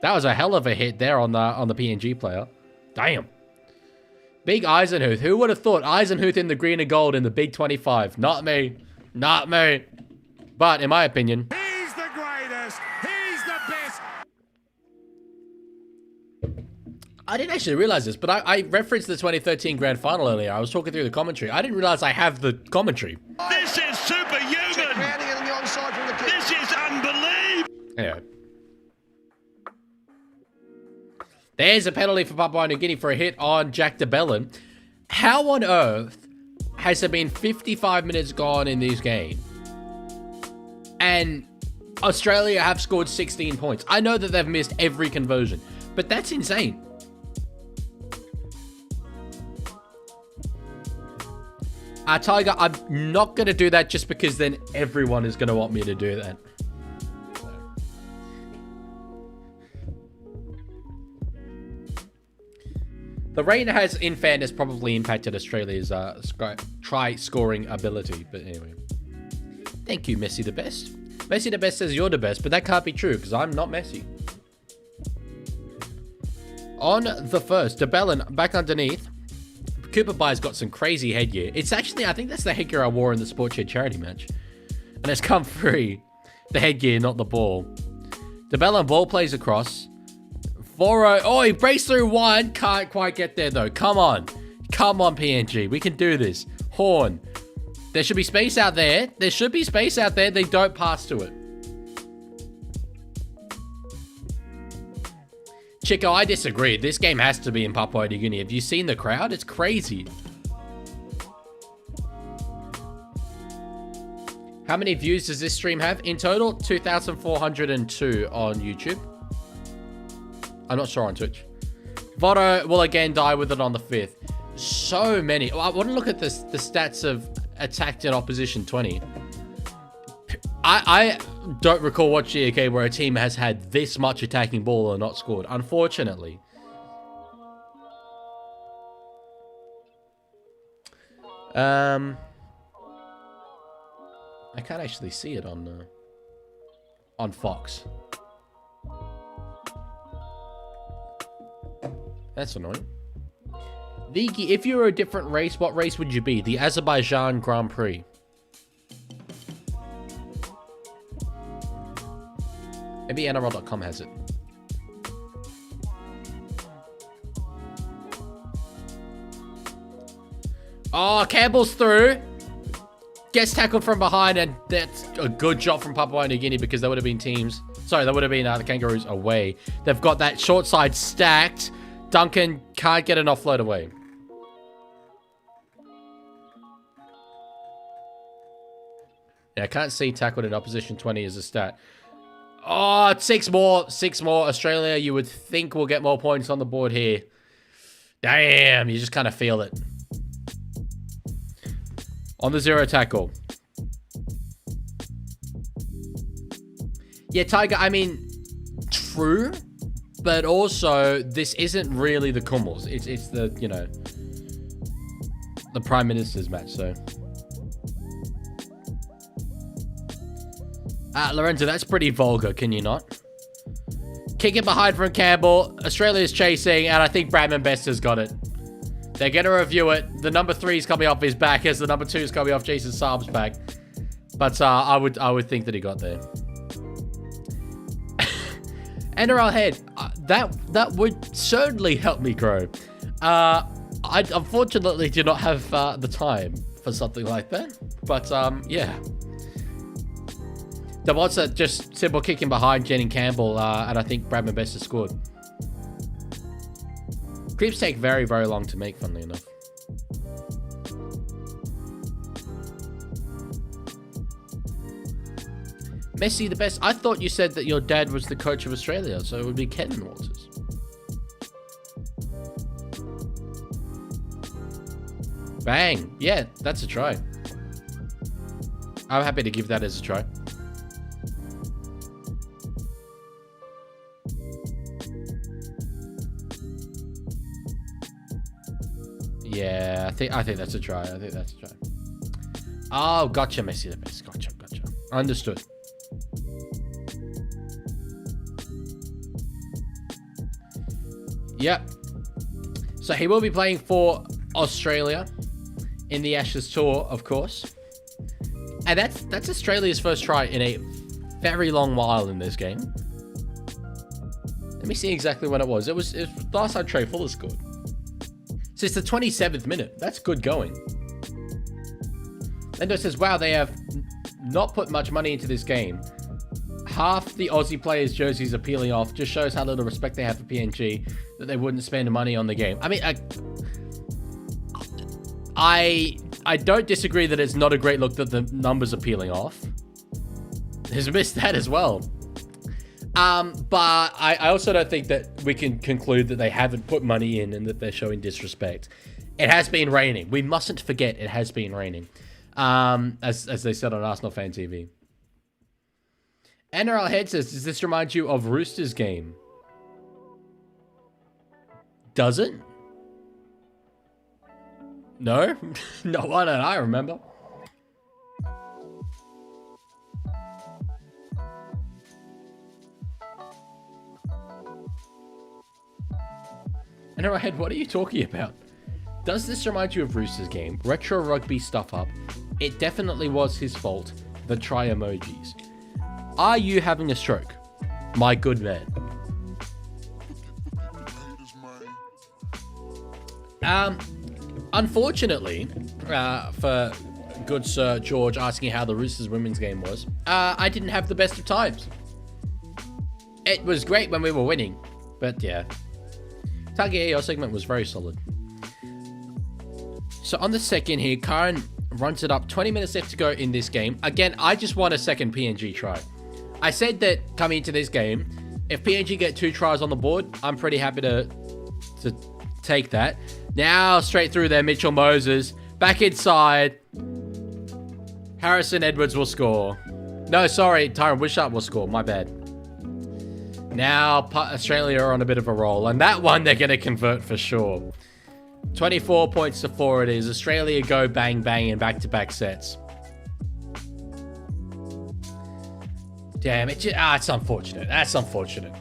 A: That was a hell of a hit there on the PNG player. Damn. Big Eisenhuth. Who would have thought Eisenhuth in the green and gold in the Big 25? Not me. Not me. But in my opinion,
C: he's the greatest. He's the best.
A: I didn't actually realize this, but I referenced the 2013 grand final earlier. I was talking through the commentary. I didn't realize I have the commentary.
C: This is superhuman. This is unbelievable.
A: Anyway. There's a penalty for Papua New Guinea for a hit on Jack DeBellin. How on earth has there been 55 minutes gone in this game And Australia have scored 16 points. I know that they've missed every conversion, but that's insane. Tiger, I'm not going to do that just because then everyone is going to want me to do that. The rain has, in fairness, probably impacted Australia's try-scoring ability. But anyway. Thank you, Messi the best. Messi the best says you're the best, but that can't be true because I'm not Messi. On the first, DeBellin back underneath. Cooper Bye's got some crazy headgear. It's actually, I think that's the headgear I wore in the Sportshed charity match. And it's come free. The headgear, not the ball. DeBellin ball plays across. 4-0. Oh, he breaks through one. Can't quite get there, though. Come on. Come on, PNG. We can do this. Horn. There should be space out there. There should be space out there. They don't pass to it. Chico, I disagree. This game has to be in Papua New Guinea. Have you seen the crowd? It's crazy. How many views does this stream have? In total, 2,402 on YouTube. I'm not sure on Twitch. Votto will again die with it on the 5th. So many. I want to look at the stats of attacked in opposition 20. I don't recall watching a game where a team has had this much attacking ball and not scored, unfortunately. I can't actually see it on Fox. That's annoying. Vigi, if you were a different race, what race would you be? The Azerbaijan Grand Prix. Maybe NRL.com has it. Oh, Campbell's through. Gets tackled from behind, and that's a good job from Papua New Guinea because there would have been teams. Sorry, there would have been the Kangaroos away. They've got that short side stacked. Duncan can't get an offload away. Yeah, I can't see tackled in opposition 20 as a stat. Oh, 6 more. 6 more. Australia, you would think will get more points on the board here. Damn, you just kind of feel it. On the 0 tackle. Yeah, Tiger, I mean, true. But also, this isn't really the Kummels. It's the, you know, the Prime Minister's match, so. Lorenzo, that's pretty vulgar, can you not? Kick it behind from Campbell. Australia's chasing, and I think Bradman Best has got it. They're going to review it. The number 3 is coming off his back as the number 2 is coming off Jason Saab's back. But I would think that he got there. NRL head, that would certainly help me grow. I unfortunately do not have the time for something like that. But yeah. The ones that just simple kicking behind Jennings Campbell, and I think Bradman Best has scored. Creeps take very, very long to make, funnily enough. Messi the best. I thought you said that your dad was the coach of Australia, so it would be Ken Walters. Bang. Yeah, that's a try. I'm happy to give that as a try. Yeah, I think that's a try. I think that's a try. Oh, gotcha, Messi the best. Gotcha. Understood. Yep. So he will be playing for Australia in the Ashes tour, of course. And that's Australia's first try in a very long while in this game. Let me see exactly when it was. It was last time Trey Fuller scored. So it's the 27th minute. That's good going. Lendo says, wow, they have not put much money into this game. Half the Aussie players' jerseys are peeling off. Just shows how little respect they have for PNG, that they wouldn't spend money on the game. I mean, I don't disagree that it's not a great look that the numbers are peeling off. has missed that as well. But I also don't think that we can conclude that they haven't put money in and that they're showing disrespect. It has been raining. We mustn't forget it has been raining. As they said on Arsenal Fan TV. NRL Head says, does this remind you of Roosters game? Does it? No? No one and I remember. NRL Head, what are you talking about? Does this remind you of Roosters game? Retro rugby stuff up. It definitely was his fault. The try emojis. Are you having a stroke? My good man. Unfortunately, for good Sir George asking how the Roosters women's game was, I didn't have the best of times. It was great when we were winning, but yeah. Target, your segment was very solid. So on the second here, Karen runs it up. 20 minutes left to go in this game. Again, I just want a second PNG try. I said that coming into this game, if PNG get 2 tries on the board, I'm pretty happy to take that. Now, straight through there, Mitchell Moses. Back inside. Harrison Edwards will score. No, sorry, Tyron Wishart will score. My bad. Now, Australia are on a bit of a roll. And that one, they're going to convert for sure. 24 points to 4 it is. Australia go bang, bang in back-to-back sets. Damn, it's unfortunate. That's unfortunate.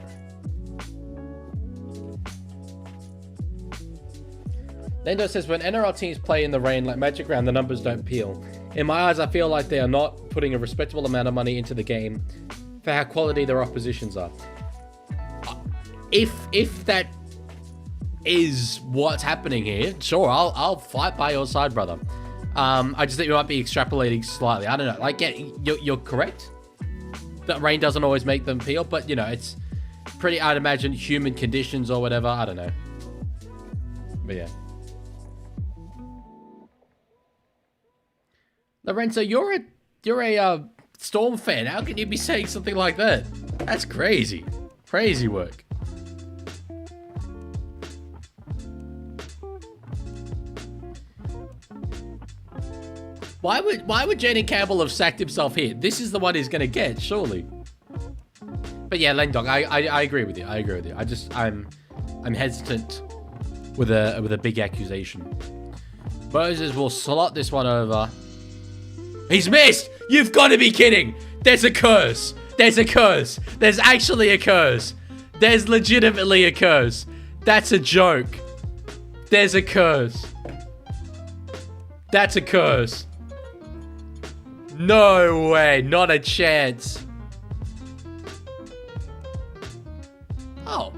A: Lendo says, when NRL teams play in the rain like Magic Round, the numbers don't peel. In my eyes, I feel like they are not putting a respectable amount of money into the game for how quality their oppositions are. If that is what's happening here, sure, I'll fight by your side, brother. I just think we might be extrapolating slightly. I don't know. Like, yeah, you're correct. That rain doesn't always make them peel, but, you know, it's pretty, I'd imagine, human conditions or whatever. I don't know. But, yeah. Lorenzo, you're a Storm fan. How can you be saying something like that? That's crazy. Crazy work. Why would Jaden Campbell have sacked himself here? This is the one he's gonna get, surely. But yeah, Lendog, I agree with you. I agree with you. I'm hesitant with a big accusation. Moses will slot this one over. He's missed! You've got to be kidding! There's a curse! There's a curse! There's actually a curse! There's legitimately a curse! That's a joke! There's a curse! That's a curse! No way! Not a chance! Oh.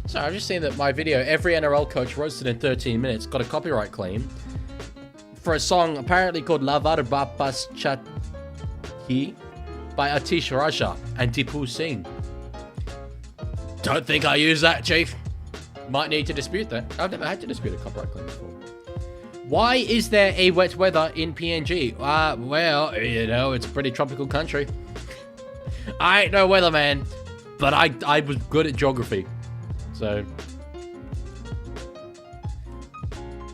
A: Sorry, I've just seen that my video, every NRL coach roasted in 13 minutes, got a copyright claim for a song apparently called Lavar Bapas Chatki by Atish Raja and Tipu Singh. Don't think I use that, Chief. Might need to dispute that. I've never had to dispute a copyright claim before. Why is there a wet weather in PNG? Well, you know, it's a pretty tropical country. I ain't no weatherman, but I was good at geography. So,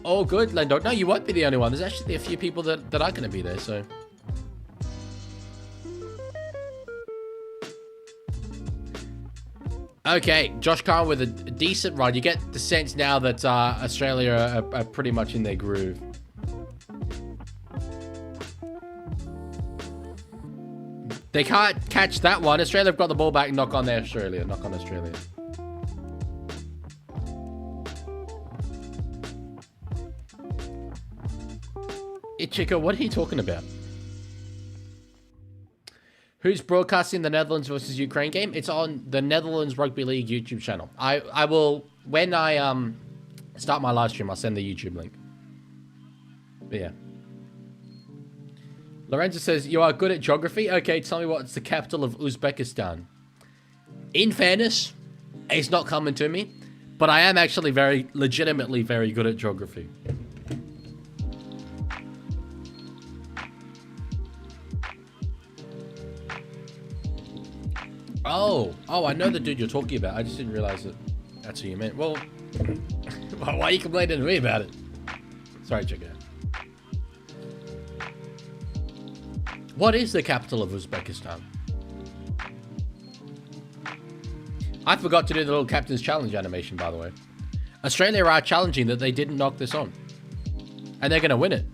A: all good, Lendo. No, you won't be the only one. There's actually a few people that are going to be there, so. Okay, Josh Khan with a decent run. You get the sense now that Australia are pretty much in their groove. They can't catch that one. Australia have got the ball back. Knock on there, Australia. Knock on Australia. Chico, what are you talking about? Who's broadcasting the Netherlands versus Ukraine game? It's on the Netherlands Rugby League YouTube channel. I will, when I start my live stream, I'll send the YouTube link. But yeah. Lorenzo says, you are good at geography? Okay, tell me what's the capital of Uzbekistan. In fairness, it's not coming to me. But I am actually legitimately very good at geography. Oh, I know the dude you're talking about. I just didn't realize that that's who you meant. Well, why are you complaining to me about it? Sorry, check it out. What is the capital of Uzbekistan? I forgot to do the little Captain's Challenge animation, by the way. Australia are challenging that they didn't knock this on. And they're going to win it.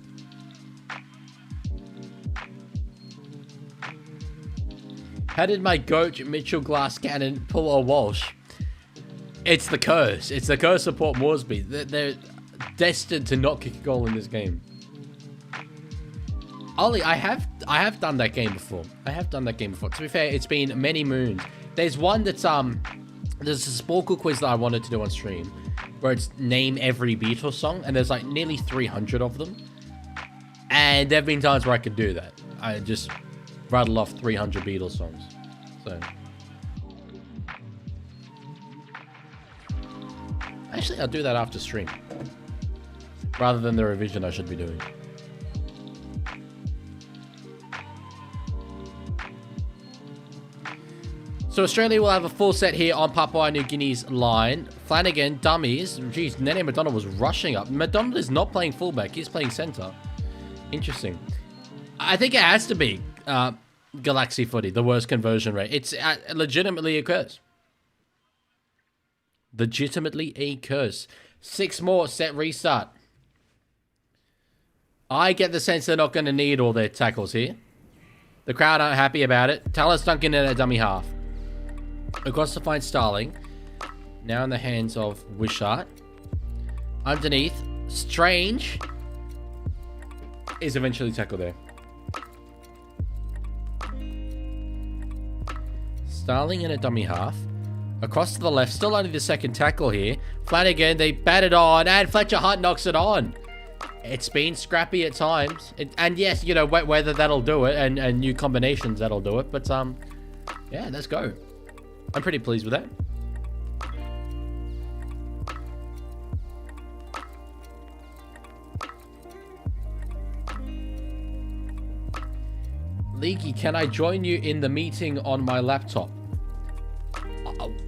A: How did my goat Mitchell Glass Cannon pull a Walsh? It's the curse. It's the curse of Port Moresby. They're destined to not kick a goal in this game. Ollie, I have done that game before. To be fair, it's been many moons. There's one that's there's a Sporkle quiz that I wanted to do on stream, where it's name every Beatles song, and there's like nearly 300 of them. And there've been times where I could do that. I just rattle off 300 Beatles songs. So actually, I'll do that after stream, rather than the revision I should be doing. So Australia will have a full set here on Papua New Guinea's line. Flanagan, dummies. Jeez, Nene McDonald was rushing up. McDonald is not playing fullback. He's playing centre. Interesting. I think it has to be Galaxy Footy, the worst conversion rate. It's legitimately a curse. Legitimately a curse. 6 more, set restart. I get the sense they're not going to need all their tackles here. The crowd aren't happy about it. Tallis Duncan in a dummy half. Across to find Starling. Now in the hands of Wishart. Underneath. Strange is eventually tackled there. Starling in a dummy half. Across to the left. Still only the second tackle here. Flanagan, they bat it on. And Fletcher Hunt knocks it on. It's been scrappy at times. And yes, you know, wet weather, that'll do it. And new combinations, that'll do it. But, yeah, let's go. I'm pretty pleased with that. Leaky, can I join you in the meeting on my laptop?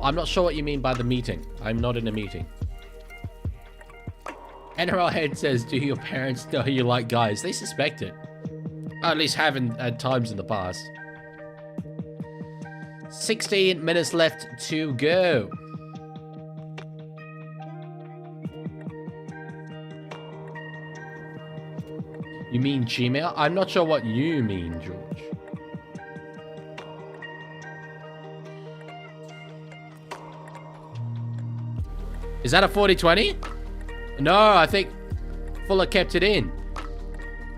A: I'm not sure what you mean by the meeting. I'm not in a meeting. NRL Head says, do your parents know you like guys? They suspect it. Or at least haven't at times in the past. 16 minutes left to go. You mean Gmail? I'm not sure what you mean, George. Is that a 40-20? No, I think Fuller kept it in.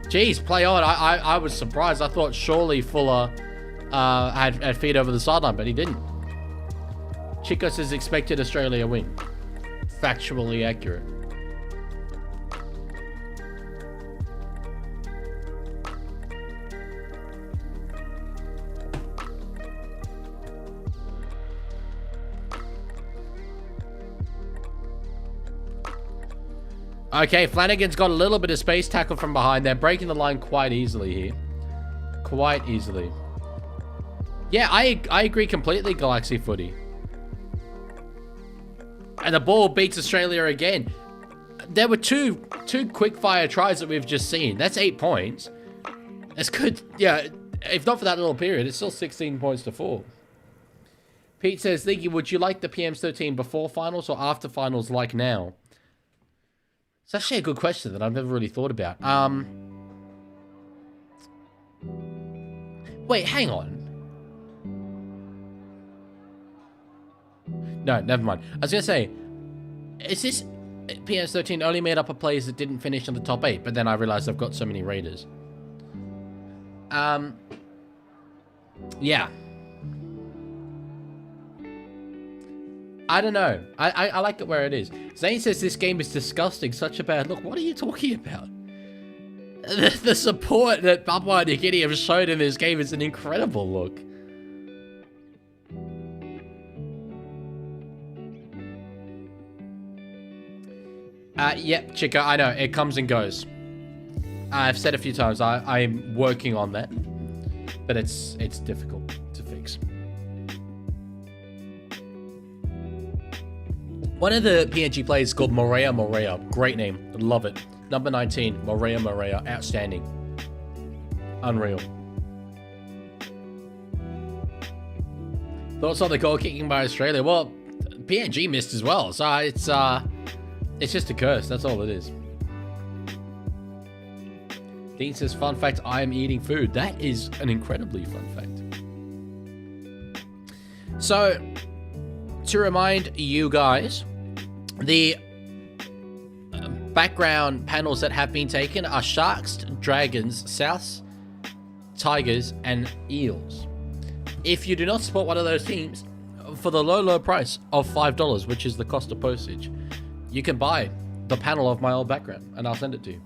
A: Jeez, play on. I was surprised. I thought surely Fuller had feet over the sideline, but he didn't. Chicos has expected Australia win. Factually accurate. Okay, Flanagan's got a little bit of space, tackle from behind. They're breaking the line quite easily here. Quite easily. Yeah, I agree completely, Galaxy Footy. And the ball beats Australia again. There were two quick-fire tries that we've just seen. That's 8 points. That's good. Yeah, if not for that little period, it's still 16 points to 4. Pete says, Leaky, would you like the PMs13 before finals or after finals like now? It's actually a good question that I've never really thought about. Wait, hang on. No, never mind. I was going to say, is this PS13 only made up of players that didn't finish in the top 8? But then I realized I've got so many Raiders. Yeah. I don't know. I like it where it is. Zane says this game is disgusting. Such a bad look. What are you talking about? The support that Papua New Guinea have showed in this game is an incredible look. Yep, Chica, I know. It comes and goes. I've said a few times, I'm working on that. But it's difficult to fix. One of the PNG players is called Morea. Great name. Love it. Number 19, Morea. Outstanding. Unreal. Thoughts on the goal kicking by Australia? Well, PNG missed as well, so it's just a curse. That's all it is. Dean says, fun fact, I am eating food. That is an incredibly fun fact. So, to remind you guys, the background panels that have been taken are sharks, dragons, souths, tigers, and eels. If you do not support one of those teams, for the low price of $5, which is the cost of postage, you can buy the panel of my old background, and I'll send it to you.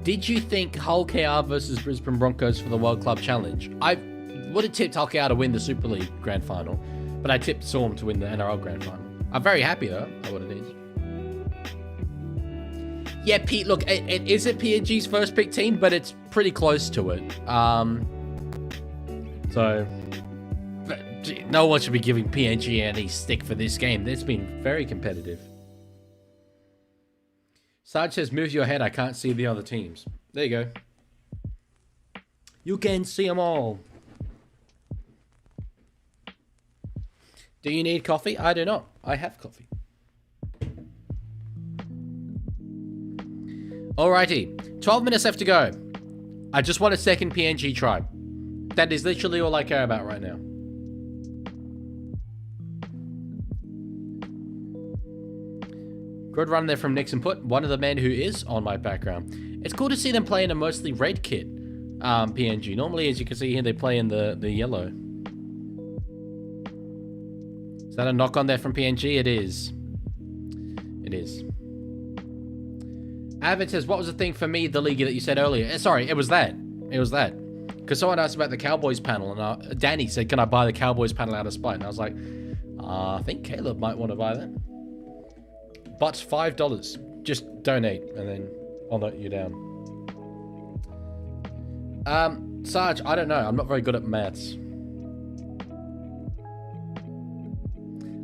A: Did you think Hull KR versus Brisbane Broncos for the World Club Challenge? I would have tipped Hull KR to win the Super League Grand Final, but I tipped Storm to win the NRL Grand Final. I'm very happy though, at what it is. Yeah, Pete, look, it isn't PNG's first pick team, but it's pretty close to it. So, no one should be giving PNG any stick for this game. It's been very competitive. Sarge says, move your head, I can't see the other teams. There you go. You can see them all. Do you need coffee? I do not. I have coffee. Alrighty. 12 minutes left to go. I just want a second PNG try. That is literally all I care about right now. Good run there from Nixon Put, one of the men who is on my background. It's cool to see them play in a mostly red kit, PNG. Normally, as you can see here, they play in the yellow. Is that a knock on there from PNG? It is. It is. Avid says, what was the thing for me, the league that you said earlier? Sorry, it was that. It was that. Because someone asked about the Cowboys panel, and Danny said, can I buy the Cowboys panel out of spite? And I was like, I think Caleb might want to buy that. But $5. Just donate, and then I'll note you down. Sarge, I don't know. I'm not very good at maths.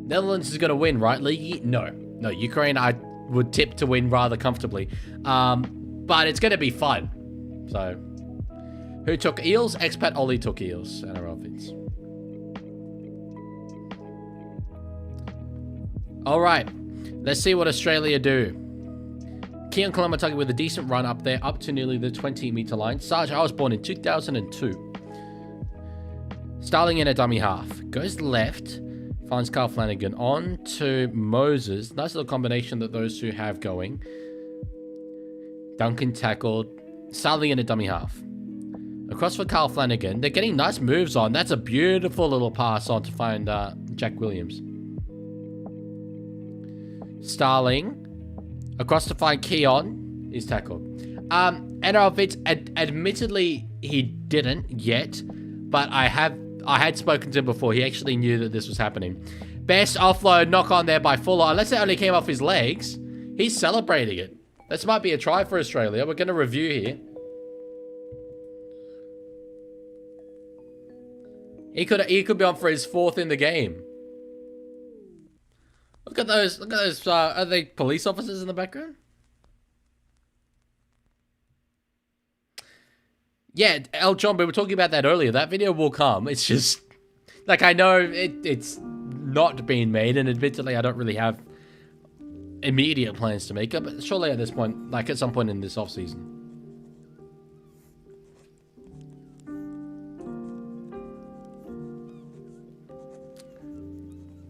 A: Netherlands is going to win, right, League? No. No, Ukraine, I would tip to win rather comfortably. But it's going to be fun. So, who took Eels? Expat Ollie took Eels. NRL Vince. All right. Let's see what Australia do. Keon Kalamatagi with a decent run up there, up to nearly the 20-meter line. Sarge, I was born in 2002. Starling in a dummy half. Goes left. Finds Carl Flanagan. On to Moses. Nice little combination that those two have going. Duncan tackled. Starling in a dummy half. Across for Carl Flanagan. They're getting nice moves on. That's a beautiful little pass on to find Jack Williams. Starling. Across to find Keon. Is tackled. NRL Fitz, admittedly, he didn't yet. But I had spoken to him before. He actually knew that this was happening. Best offload knock on there by Fuller. Unless it only came off his legs. He's celebrating it. This might be a try for Australia. We're going to review here. He could be on for his 4th in the game. Look at those. Look at those. Are they police officers in the background? Yeah, El John, we were talking about that earlier. That video will come. It's just, like, I know it's not being made, and admittedly, I don't really have immediate plans to make it, but surely at this point, like at some point in this off-season.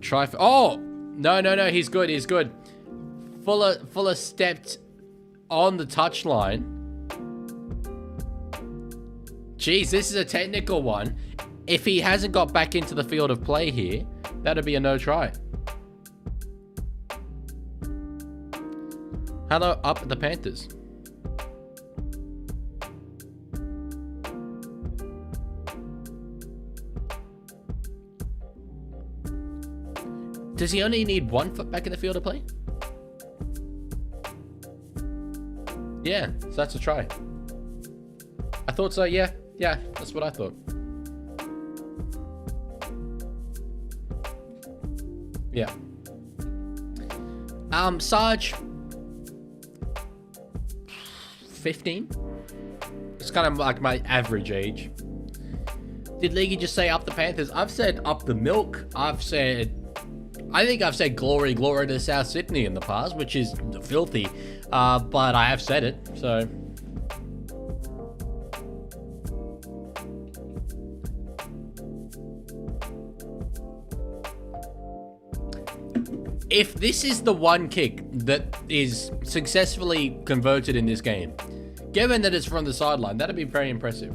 A: Try for... Oh! No, he's good, he's good. Fuller stepped on the touchline. Jeez, this is a technical one. If he hasn't got back into the field of play here, that'd be a no try. Hello, up the Panthers. Does he only need 1 foot back in the field to play? Yeah, so that's a try. I thought so, yeah. Yeah, that's what I thought. Yeah. Sarge. 15? It's kind of like my average age. Did Leaguey just say up the Panthers? I've said up the milk. I think I've said glory to South Sydney in the past, which is filthy. But I have said it, so. If this is the one kick that is successfully converted in this game, given that it's from the sideline, that'd be very impressive.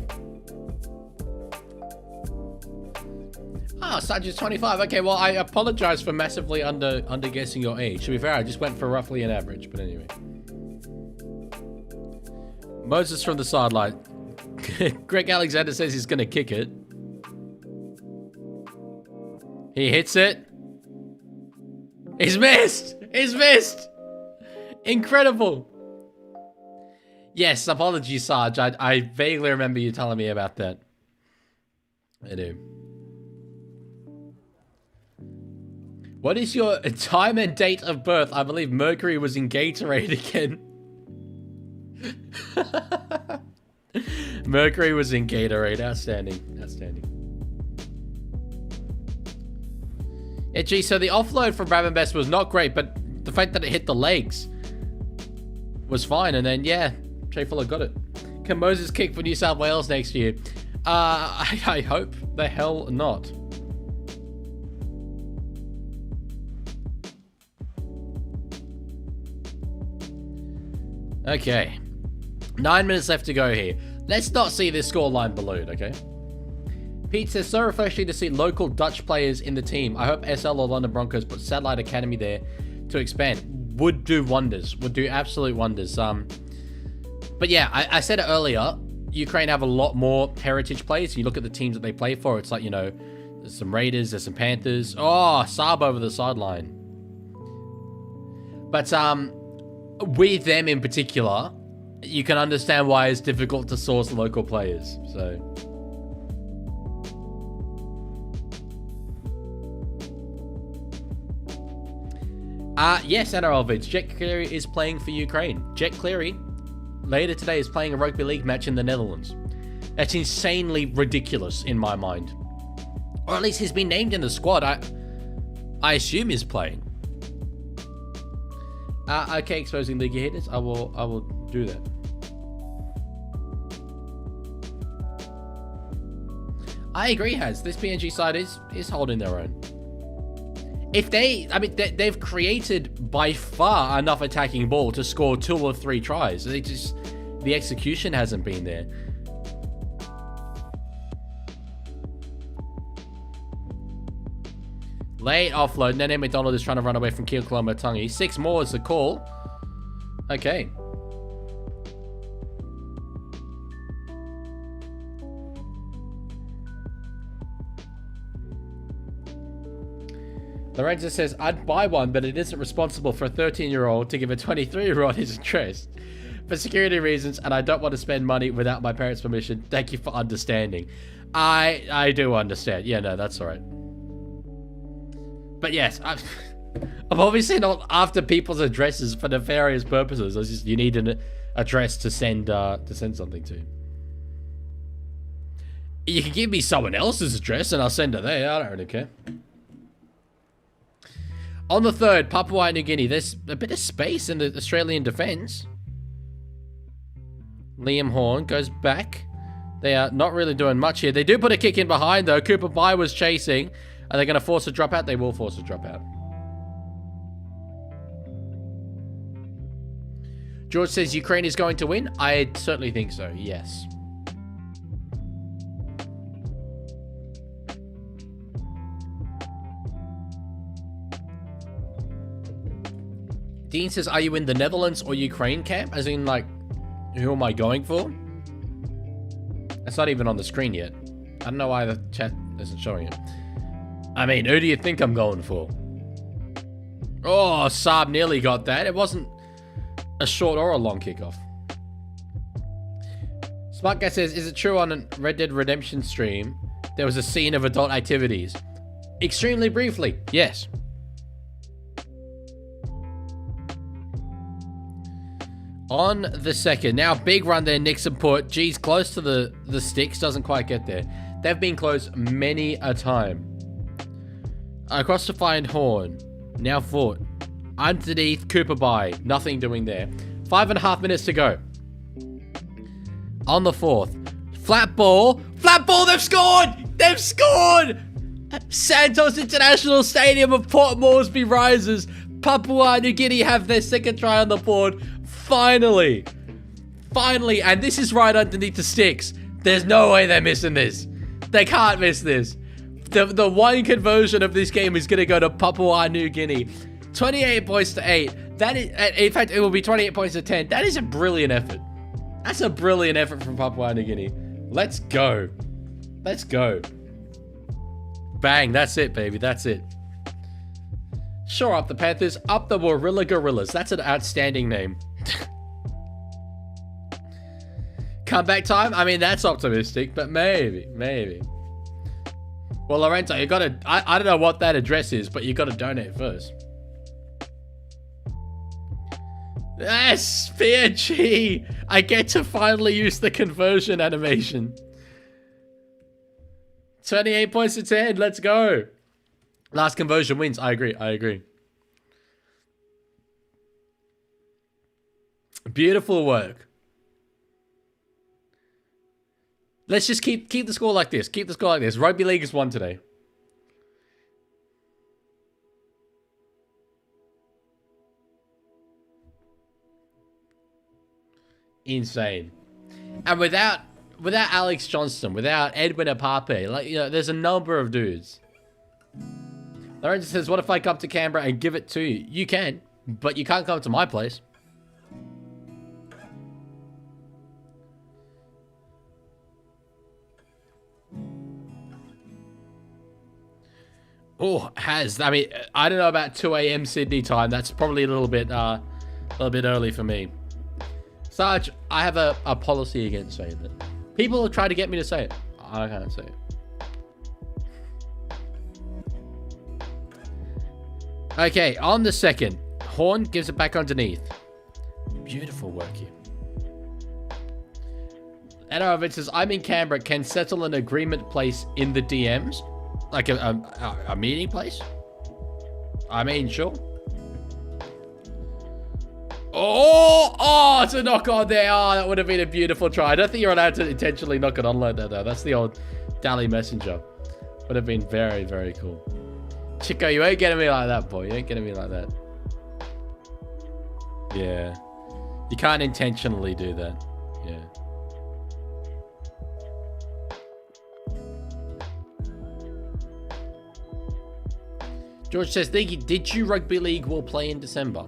A: Ah, Sarge is 25. Okay, well, I apologize for massively under-guessing your age. To be fair, I just went for roughly an average, but anyway. Moses from the sideline. Greg Alexander says he's going to kick it. He hits it. He's missed! He's missed! Incredible! Yes, apologies, Sarge. I vaguely remember you telling me about that. I do. What is your time and date of birth? I believe Mercury was in Gatorade again. Mercury was in Gatorade. Outstanding. Outstanding. Yeah, gee, so the offload from Brabham Best was not great, but the fact that it hit the legs was fine. And then, yeah, Jay Fuller got it. Can Moses kick for New South Wales next year? I hope the hell not. Okay. 9 minutes left to go here. Let's not see this scoreline balloon, okay? Pete says, so refreshing to see local Dutch players in the team. I hope SL or London Broncos put Satellite Academy there to expand. Would do wonders. Would do absolute wonders. But yeah, I said it earlier. Ukraine have a lot more heritage players. You look at the teams that they play for. It's like, you know, there's some Raiders, there's some Panthers. Oh, Saab over the sideline. But with them in particular, you can understand why it's difficult to source local players. So... yes, NRL Vids. Jet Cleary is playing for Ukraine. Jet Cleary, later today, is playing a rugby league match in the Netherlands. That's insanely ridiculous in my mind. Or at least he's been named in the squad. I assume he's playing. Okay, exposing league hitters. I will do that. I agree, Has. This PNG side is holding their own. If they've created by far enough attacking ball to score 2 or 3 tries. The execution hasn't been there. Late offload. Nene McDonald is trying to run away from Keel Kolomotungi. 6 more is the call. Okay. Lorenzo says, I'd buy one, but it isn't responsible for a 13-year-old to give a 23-year-old his address. For security reasons, and I don't want to spend money without my parents' permission. Thank you for understanding. I do understand. Yeah, no, that's all right. But yes, I'm obviously not after people's addresses for nefarious purposes. It's just you need an address to send something to. You can give me someone else's address and I'll send it there. I don't really care. On the 3rd, Papua New Guinea. There's a bit of space in the Australian defence. Liam Horn goes back. They are not really doing much here. They do put a kick in behind, though. Cooper Bai was chasing. Are they going to force a drop out? They will force a drop out. George says Ukraine is going to win. I certainly think so, yes. Dean says, are you in the Netherlands or Ukraine camp? As in, like, who am I going for? That's not even on the screen yet. I don't know why the chat isn't showing it. I mean, who do you think I'm going for? Oh, Saab nearly got that. It wasn't a short or a long kickoff. Smart Guy says, is it true on a Red Dead Redemption stream there was a scene of adult activities? Extremely briefly, yes. On the second. Now, big run there, Nixon put. G's close to the sticks. Doesn't quite get there. They've been close many a time. Across to find Horn. Now Foot. Underneath Cooper by. Nothing doing there. 5.5 minutes to go. On the fourth. Flat ball. Flat ball. They've scored. They've scored. Santos International Stadium of Port Moresby rises. Papua New Guinea have their second try on the board. Finally. Finally. And this is right underneath the sticks. There's no way they're missing this. They can't miss this. The one conversion of this game is going to go to Papua New Guinea. 28 points to 8. That is, in fact, it will be 28 points to 10. That is a brilliant effort. That's a brilliant effort from Papua New Guinea. Let's go. Let's go. Bang. That's it, baby. That's it. Sure up the Panthers. Up the Warilla Gorillas. That's an outstanding name. Comeback time? I mean, that's optimistic, but maybe. Well, Lorenzo, you gotta... I don't know what that address is, but you gotta donate first. Yes, PNG. I get to finally use the conversion animation. 28 points to 10. Let's go. Last conversion wins. I agree. Beautiful work. Let's just keep the score like this. Keep the score like this. Rugby League has won today. Insane. And without Alex Johnston, without Edwin Apape, like, you know, there's a number of dudes. Lorenzo says, what if I come to Canberra and give it to you? You can, but you can't come to my place. Oh, I mean, I don't know about 2 a.m. Sydney time. That's probably a little bit early for me. Sarge, I have a policy against saying that. People will try to get me to say it. I can't say it. Okay, on the second. Horn gives it back underneath. Beautiful work here. NRV says, I'm in Canberra. Can settle an agreement place in the DMs? Like a meeting place? I mean, sure. Oh, it's a knock on there. Oh, that would have been a beautiful try. I don't think you're allowed to intentionally knock it on like that, though. That's the old Dally Messenger. Would have been very, very cool. Chico, you ain't getting me like that, boy. You ain't getting me like that. Yeah. You can't intentionally do that. Yeah. George says, did you Rugby League will play in December?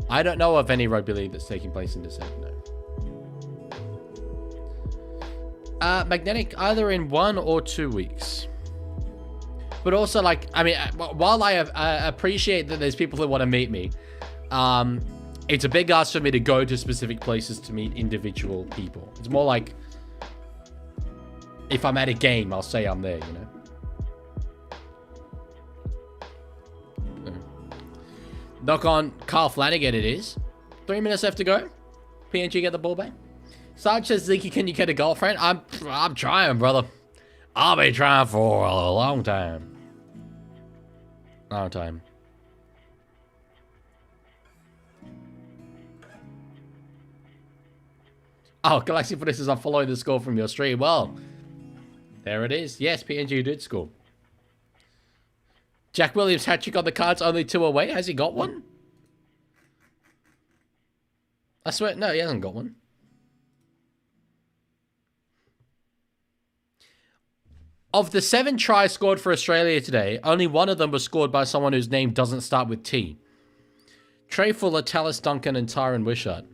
A: I don't know of any Rugby League that's taking place in December, no. Magnetic, either in 1 or 2 weeks. But also, like, I mean, while I appreciate that there's people who want to meet me, it's a big ask for me to go to specific places to meet individual people. It's more like, if I'm at a game, I'll say I'm there, you know? Knock on Carl Flanagan it is. 3 minutes left to go. PNG get the ball back. Sarge says, Zeke, can you get a girlfriend? I'm trying, brother. I'll be trying for a long time. Long time. Oh, Galaxy Footy says, I'm following the score from your stream. Well, there it is. Yes, PNG did score. Jack Williams hat-trick on the cards, only 2 away. Has he got one? I swear, no, he hasn't got one. Of the 7 tries scored for Australia today, only 1 of them was scored by someone whose name doesn't start with T. Trey Fuller, Tallis Duncan, and Tyron Wishart.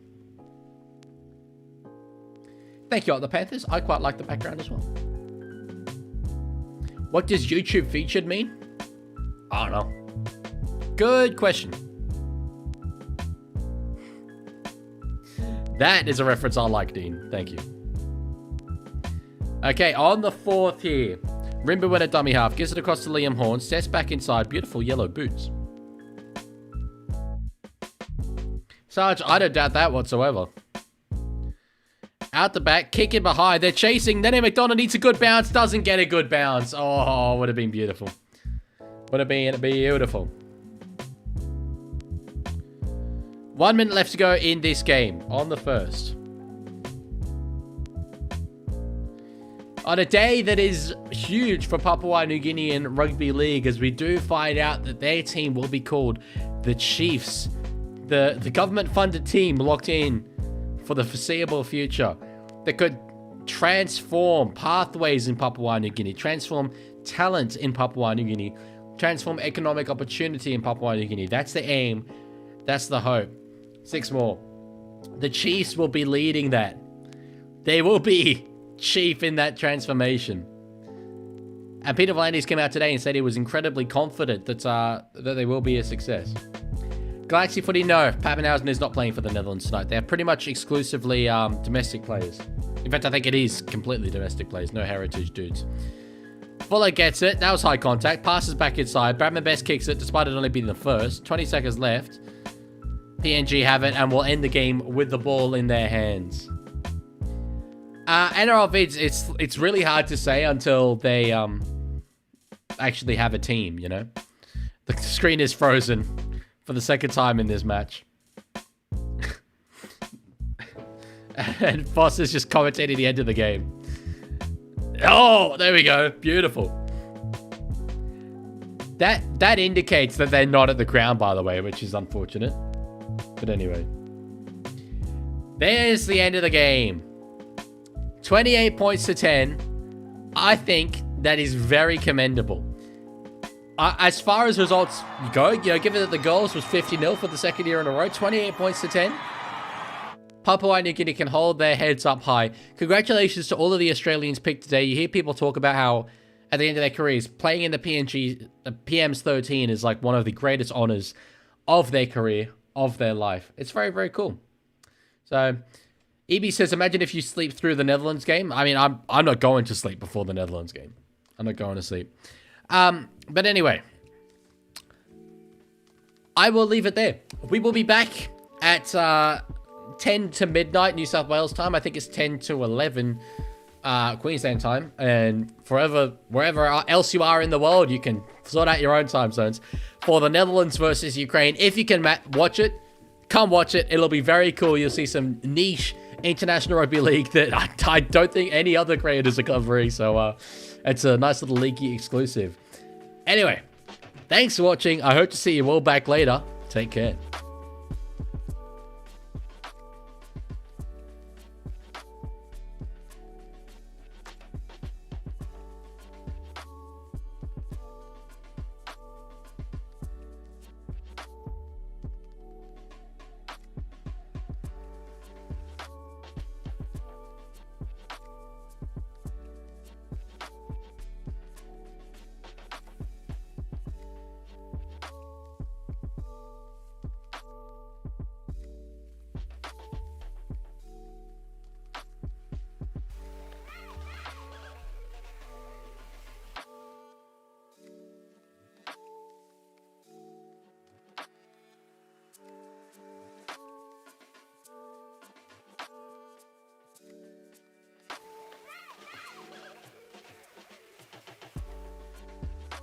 A: Thank you, the Panthers. I quite like the background as well. What does YouTube featured mean? I don't know. Good question. That is a reference I like, Dean. Thank you. Okay, on the 4th here. Rimba with a dummy half. Gives it across to Liam Horn. Steps back inside. Beautiful yellow boots. Sarge, I don't doubt that whatsoever. Out the back. Kick in behind. They're chasing. Nene McDonald needs a good bounce. Doesn't get a good bounce. Oh, would have been beautiful. Would have been beautiful. 1 minute left to go in this game. On the 1st. On a day that is huge for Papua New Guinea Rugby League, as we do find out that their team will be called the Chiefs. The government-funded team locked in for the foreseeable future that could transform pathways in Papua New Guinea, transform talent in Papua New Guinea, transform economic opportunity in Papua New Guinea. That's the aim. That's the hope. 6 more. The Chiefs will be leading that. They will be chief in that transformation. And Peter V'landys came out today and said he was incredibly confident that they will be a success. Galaxy Footy, no. Pappenhausen is not playing for the Netherlands tonight. They're pretty much exclusively domestic players. In fact, I think it is completely domestic players. No heritage dudes. Fuller gets it. That was high contact. Passes back inside. Bradman Best kicks it despite it only being the first. 20 seconds left. PNG have it and will end the game with the ball in their hands. NRL vids, it's really hard to say until they actually have a team, you know? The screen is frozen for the second time in this match. And Foss is just commentating the end of the game. Oh, there we go. Beautiful. That indicates that they're not at the ground, by the way, which is unfortunate. But anyway. There's the end of the game. 28 points to 10. I think that is very commendable. As far as results go, you know, given that the goals was 50-0 for the second year in a row, 28 points to 10. Papua New Guinea can hold their heads up high. Congratulations to all of the Australians picked today. You hear people talk about how, at the end of their careers, playing in the PM's 13 is like one of the greatest honors of their career, of their life. It's very, very cool. So, EB says, imagine if you sleep through the Netherlands game. I mean, I'm not going to sleep before the Netherlands game. I'm not going to sleep. But anyway, I will leave it there. We will be back at 10 to midnight New South Wales time. I think it's 10 to 11 Queensland time. And wherever else you are in the world, you can sort out your own time zones for the Netherlands versus Ukraine. If you can watch it, come watch it. It'll be very cool. You'll see some niche international rugby league that I don't think any other creators are covering. So it's a nice little leaky exclusive. Anyway, thanks for watching. I hope to see you all back later. Take care.